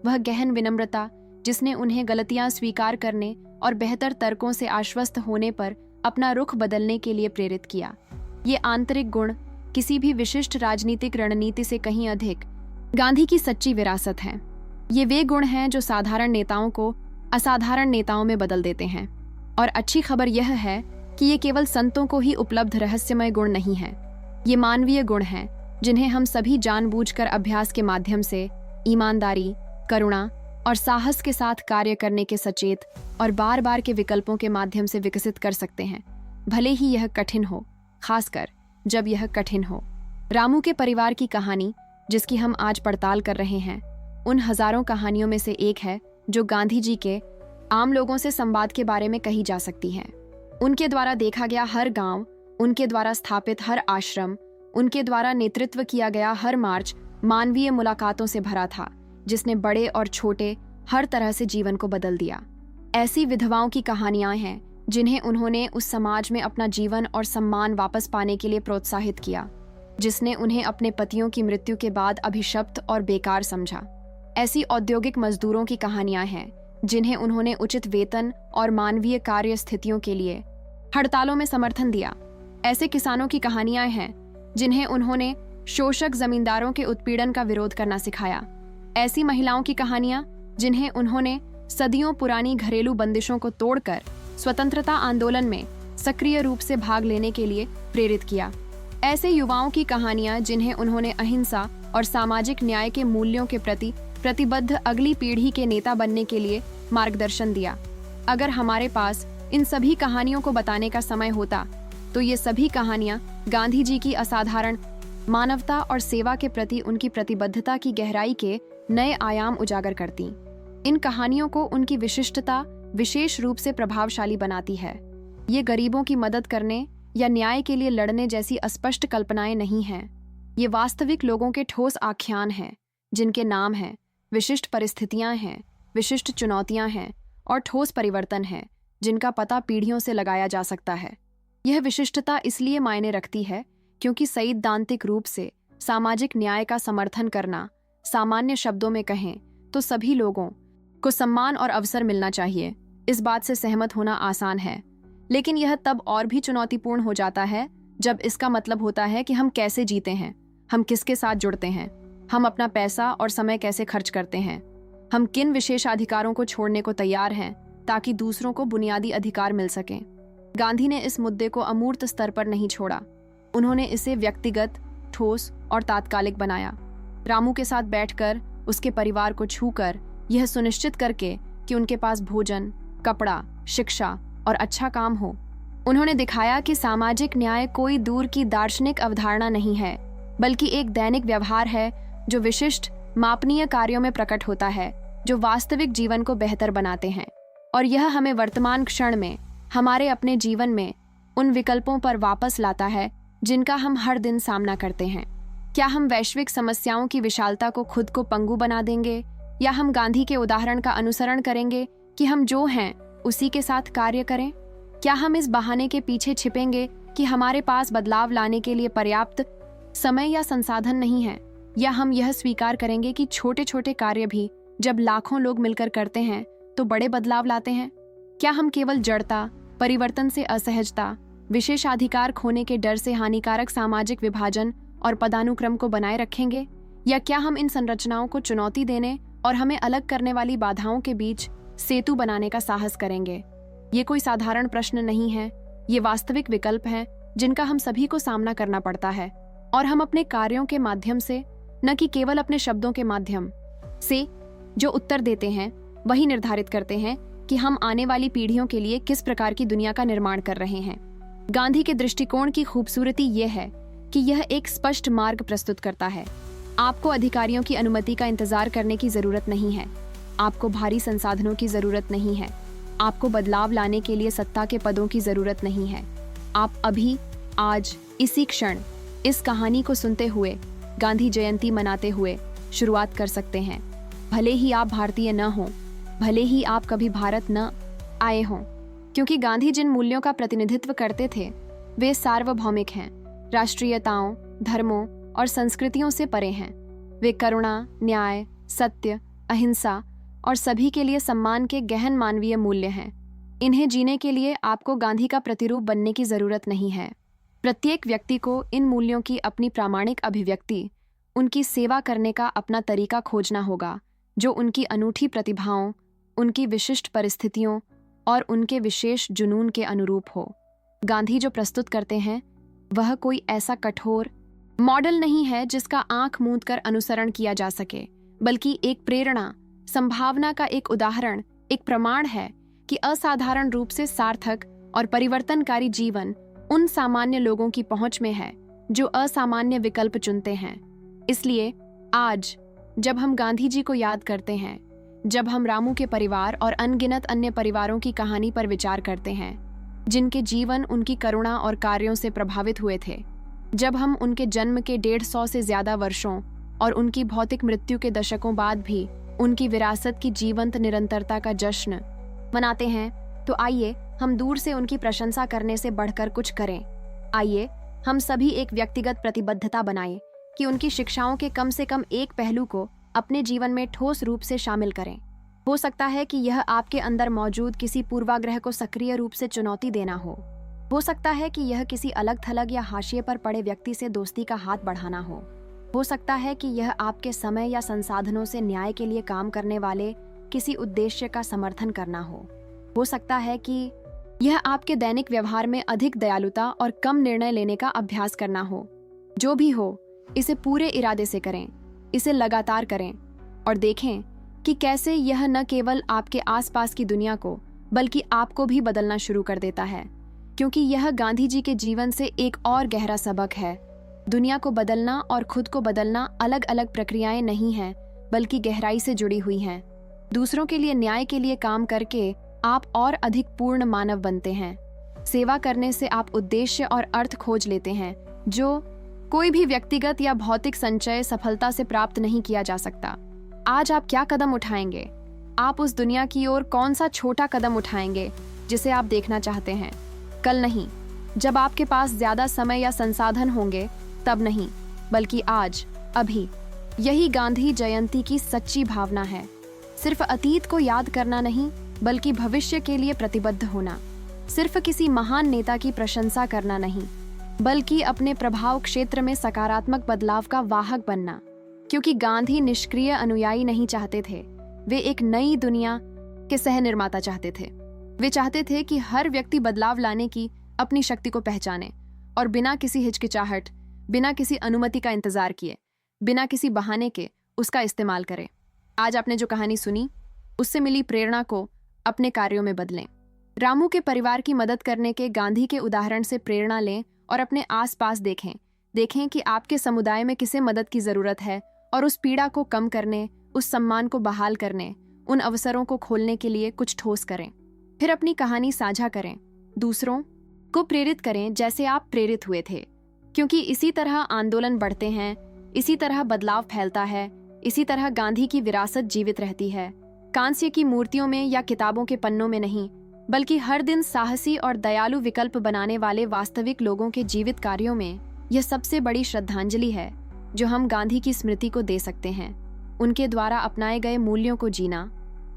वह गहन विनम्रता जिसने उन्हें गलतियां स्वीकार करने और बेहतर तर्कों से आश्वस्त होने पर अपना रुख बदलने के लिए प्रेरित किया। ये आंतरिक गुण किसी भी विशिष्ट राजनीतिक रणनीति से कहीं अधिक गांधी की सच्ची विरासत हैं। ये वे गुण हैं जो साधारण नेताओं को असाधारण नेताओं में बदल देते हैं। और अच्छी खबर यह है कि ये केवल संतों को ही उपलब्ध रहस्यमय गुण नहीं हैं। ये मानवीय गुण हैं जिन्हें हम सभी जानबूझकर अभ्यास के माध्यम से ईमानदारी, करुणा और साहस के साथ कार्य करने के सचेत और बार बार के विकल्पों के माध्यम से विकसित कर सकते हैं, भले ही यह कठिन हो, खासकर जब यह कठिन हो। रामू के परिवार की कहानी, जिसकी हम आज पड़ताल कर रहे हैं, उन हजारों कहानियों में से एक है जो गांधी जी के आम लोगों से संवाद के बारे में कही जा सकती है। उनके द्वारा देखा गया हर गांव, उनके द्वारा स्थापित हर आश्रम, उनके द्वारा नेतृत्व किया गया हर मार्च मानवीय मुलाकातों से भरा था जिसने बड़े और छोटे हर तरह से जीवन को बदल दिया। ऐसी विधवाओं की कहानियां हैं जिन्हें उन्होंने उस समाज में अपना जीवन और सम्मान वापस पाने के लिए प्रोत्साहित किया जिसने उन्हें अपने पतियों की मृत्यु के बाद अभिशप्त और बेकार समझा। ऐसी औद्योगिक मजदूरों की कहानियां हैं जिन्हें उन्होंने उचित वेतन और मानवीय कार्य स्थितियों के लिए हड़तालों में समर्थन दिया। ऐसे किसानों की कहानियां हैं जिन्हें उन्होंने शोषक जमींदारों के उत्पीड़न का विरोध करना सिखाया। ऐसी महिलाओं की कहानियां जिन्हें उन्होंने सदियों पुरानी घरेलू बंदिशों को तोड़कर स्वतंत्रता आंदोलन में सक्रिय रूप से भाग लेने के लिए प्रेरित किया। ऐसे युवाओं की कहानियां जिन्हें उन्होंने अहिंसा और सामाजिक न्याय के मूल्यों के प्रति प्रतिबद्ध अगली पीढ़ी के नेता बनने के लिए मार्गदर्शन दिया। अगर हमारे पास इन सभी कहानियों को बताने का समय होता तो ये सभी कहानियां गांधी जी की असाधारण मानवता और सेवा के प्रति उनकी प्रतिबद्धता की गहराई के नए आयाम उजागर करती। इन कहानियों को उनकी विशिष्टता विशेष रूप से प्रभावशाली बनाती है। ये गरीबों की मदद करने या न्याय के लिए लड़ने जैसी अस्पष्ट कल्पनाएं नहीं हैं। ये वास्तविक लोगों के ठोस आख्यान हैं जिनके नाम हैं, विशिष्ट परिस्थितियां हैं, विशिष्ट चुनौतियां हैं और ठोस परिवर्तन हैं जिनका पता पीढ़ियों से लगाया जा सकता है। यह विशिष्टता इसलिए मायने रखती है क्योंकि सैद्धांतिक रूप से सामाजिक न्याय का समर्थन करना, सामान्य शब्दों में कहें तो सभी लोगों को सम्मान और अवसर मिलना चाहिए। इस बात से सहमत होना आसान है, लेकिन यह तब और भी चुनौतीपूर्ण हो जाता है जब इसका मतलब होता है कि हम कैसे जीते हैं, हम किसके साथ जुड़ते हैं, हम अपना पैसा और समय कैसे खर्च करते हैं, हम किन विशेषाधिकारों को छोड़ने को तैयार हैं ताकि दूसरों को बुनियादी अधिकार मिल सकें। गांधी ने इस मुद्दे को अमूर्त स्तर पर नहीं छोड़ा। उन्होंने इसे व्यक्तिगत, ठोस और तात्कालिक बनाया। रामू के साथ बैठकर उसके परिवार को छूकर, यह सुनिश्चित करके कि उनके पास भोजन, कपड़ा, शिक्षा और अच्छा काम हो। उन्होंने दिखाया कि सामाजिक न्याय कोई दूर की दार्शनिक अवधारणा नहीं है, बल्कि एक दैनिक व्यवहार है जो विशिष्ट, मापनीय कार्यों में प्रकट होता है, जो वास्तविक जीवन को बेहतर बनाते हैं। और यह हमें वर्तमान क्षण में, हमारे अपने जीवन में उन विकल्पों पर वापस लाता है जिनका हम हर दिन सामना करते हैं। क्या हम वैश्विक समस्याओं की विशालता को खुद को पंगु बना देंगे, या हम गांधी के उदाहरण का अनुसरण करेंगे कि हम जो हैं उसी के साथ कार्य करें? क्या हम इस बहाने के पीछे छिपेंगे कि हमारे पास बदलाव लाने के लिए पर्याप्त समय या संसाधन नहीं है, या हम यह स्वीकार करेंगे कि छोटे छोटे कार्य भी जब लाखों लोग मिलकर करते हैं तो बड़े बदलाव लाते हैं? क्या हम केवल जड़ता, परिवर्तन से असहजता, विशेषाधिकार खोने के डर से हानिकारक सामाजिक विभाजन और पदानुक्रम को बनाए रखेंगे, या क्या हम इन संरचनाओं को चुनौती देने और हमें अलग करने वाली बाधाओं के बीच सेतु बनाने का साहस करेंगे? ये कोई साधारण प्रश्न नहीं है, ये वास्तविक विकल्प हैं जिनका हम सभी को सामना करना पड़ता है, और हम अपने कार्यों के माध्यम से, न कि केवल अपने शब्दों के माध्यम से जो उत्तर देते हैं, वही निर्धारित करते हैं कि हम आने वाली पीढ़ियों के लिए किस प्रकार की दुनिया का निर्माण कर रहे हैं। गांधी के दृष्टिकोण की खूबसूरती यह है कि यह एक स्पष्ट मार्ग प्रस्तुत करता है। आपको अधिकारियों की अनुमति का इंतजार करने की जरूरत नहीं है, आपको भारी संसाधनों की जरूरत नहीं है, आपको बदलाव लाने के लिए सत्ता के पदों की जरूरत नहीं है। आप अभी, आज, इसी क्षण इस कहानी को सुनते हुए, गांधी जयंती मनाते हुए शुरुआत कर सकते हैं। भले ही आप भारतीय न हों, भले ही आप कभी भारत न आए हों, क्योंकि गांधी जिन मूल्यों का प्रतिनिधित्व करते थे वे सार्वभौमिक हैं, राष्ट्रीयताओं, धर्मों और संस्कृतियों से परे हैं। वे करुणा, न्याय, सत्य, अहिंसा और सभी के लिए सम्मान के गहन मानवीय मूल्य हैं। इन्हें जीने के लिए आपको गांधी का प्रतिरूप बनने की जरूरत नहीं है। प्रत्येक व्यक्ति को इन मूल्यों की अपनी प्रामाणिक अभिव्यक्ति, उनकी सेवा करने का अपना तरीका खोजना होगा, जो उनकी अनूठी प्रतिभाओं, उनकी विशिष्ट परिस्थितियों और उनके विशेष जुनून के अनुरूप हो। गांधी जो प्रस्तुत करते हैं वह कोई ऐसा कठोर मॉडल नहीं है जिसका आंख मूंद कर अनुसरण किया जा सके, बल्कि एक प्रेरणा, संभावना का एक उदाहरण, एक प्रमाण है कि असाधारण रूप से सार्थक और परिवर्तनकारी जीवन उन सामान्य लोगों की पहुंच में है जो असामान्य विकल्प चुनते हैं। इसलिए आज जब हम गांधी जी को याद करते हैं, जब हम रामू के परिवार और अनगिनत अन्य परिवारों की कहानी पर विचार करते हैं जिनके जीवन उनकी करुणा और कार्यों से प्रभावित हुए थे, जब हम उनके जन्म के 150 से ज्यादा वर्षों और उनकी भौतिक मृत्यु के दशकों बाद भी उनकी विरासत की जीवंत निरंतरता का जश्न मनाते हैं, तो आइए हम दूर से उनकी प्रशंसा करने से बढ़कर कुछ करें। आइए हम सभी एक व्यक्तिगत प्रतिबद्धता बनाएं कि उनकी शिक्षाओं के कम से कम एक पहलू को अपने जीवन में ठोस रूप से शामिल करें। हो सकता है कि यह आपके अंदर मौजूद किसी पूर्वाग्रह को सक्रिय रूप से चुनौती देना हो सकता है कि यह किसी अलग थलग या हाशिए पर पड़े व्यक्ति से दोस्ती का हाथ बढ़ाना हो सकता है कि यह आपके समय या संसाधनों से न्याय के लिए काम करने वाले किसी उद्देश्य का समर्थन करना हो सकता है कि यह आपके दैनिक व्यवहार में अधिक दयालुता और कम निर्णय लेने का अभ्यास करना हो। जो भी हो, इसे पूरे इरादे से करें, इसे लगातार करें और देखें कि कैसे यह न केवल आपके आसपास की दुनिया को बल्कि आपको भी बदलना शुरू कर देता है, क्योंकि यह गांधी जी के जीवन से एक और गहरा सबक है। दुनिया को बदलना और खुद को बदलना अलग अलग प्रक्रियाएं नहीं हैं, बल्कि गहराई से जुड़ी हुई हैं। दूसरों के लिए न्याय के लिए काम करके आप और अधिक पूर्ण मानव बनते हैं। सेवा करने से आप उद्देश्य और अर्थ खोज लेते हैं जो कोई भी व्यक्तिगत या भौतिक संचय सफलता से प्राप्त नहीं किया जा सकता। आज आप क्या कदम उठाएंगे? आप उस दुनिया की ओर कौन सा छोटा कदम उठाएंगे जिसे आप देखना चाहते हैं? कल नहीं, जब आपके पास ज्यादा समय या संसाधन होंगे, तब नहीं, बल्कि आज, अभी। यही गांधी जयंती की सच्ची भावना है। सिर्फ अतीत को याद करना नहीं, बल्कि भविष्य के लिए प्रतिबद्ध होना। सिर्फ किसी महान नेता की प्रशंसा करना नहीं, बल्कि अपने प्रभाव क्षेत्र में सकारात्मक बदलाव का वाहक बनना। क्योंकि गांधी निष्क्रिय अनुयायी नहीं चाहते थे, वे एक नई दुनिया के सह निर्माता चाहते थे। वे चाहते थे कि हर व्यक्ति बदलाव लाने की अपनी शक्ति को पहचाने और बिना किसी हिचकिचाहट, बिना किसी अनुमति का इंतजार किए, बिना किसी बहाने के उसका इस्तेमाल करे। आज आपने जो कहानी सुनी उससे मिली प्रेरणा को अपने कार्यों में बदलें। रामू के परिवार की मदद करने के गांधी के उदाहरण से प्रेरणा लें और अपने आसपास देखें कि आपके समुदाय में किसे मदद की जरूरत है और उस पीड़ा को कम करने, उस सम्मान को बहाल करने, उन अवसरों को खोलने के लिए कुछ ठोस करें। फिर अपनी कहानी साझा करें, दूसरों को प्रेरित करें जैसे आप प्रेरित हुए थे, क्योंकि इसी तरह आंदोलन बढ़ते हैं, इसी तरह बदलाव फैलता है, इसी तरह गांधी की विरासत जीवित रहती है। कांस्य की मूर्तियों में या किताबों के पन्नों में नहीं, बल्कि हर दिन साहसी और दयालु विकल्प बनाने वाले वास्तविक लोगों के जीवित कार्यों में यह सबसे बड़ी श्रद्धांजलि है जो हम गांधी की स्मृति को दे सकते हैं। उनके द्वारा अपनाए गए मूल्यों को जीना,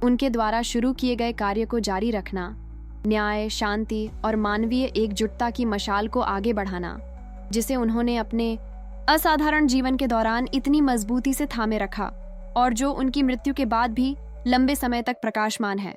उनके द्वारा शुरू किए गए कार्य को जारी रखना, न्याय, शांति और मानवीय एकजुटता की मशाल को आगे बढ़ाना, जिसे उन्होंने अपने असाधारण जीवन के दौरान इतनी मजबूती से थामे रखा और जो उनकी मृत्यु के बाद भी लंबे समय तक प्रकाशमान है।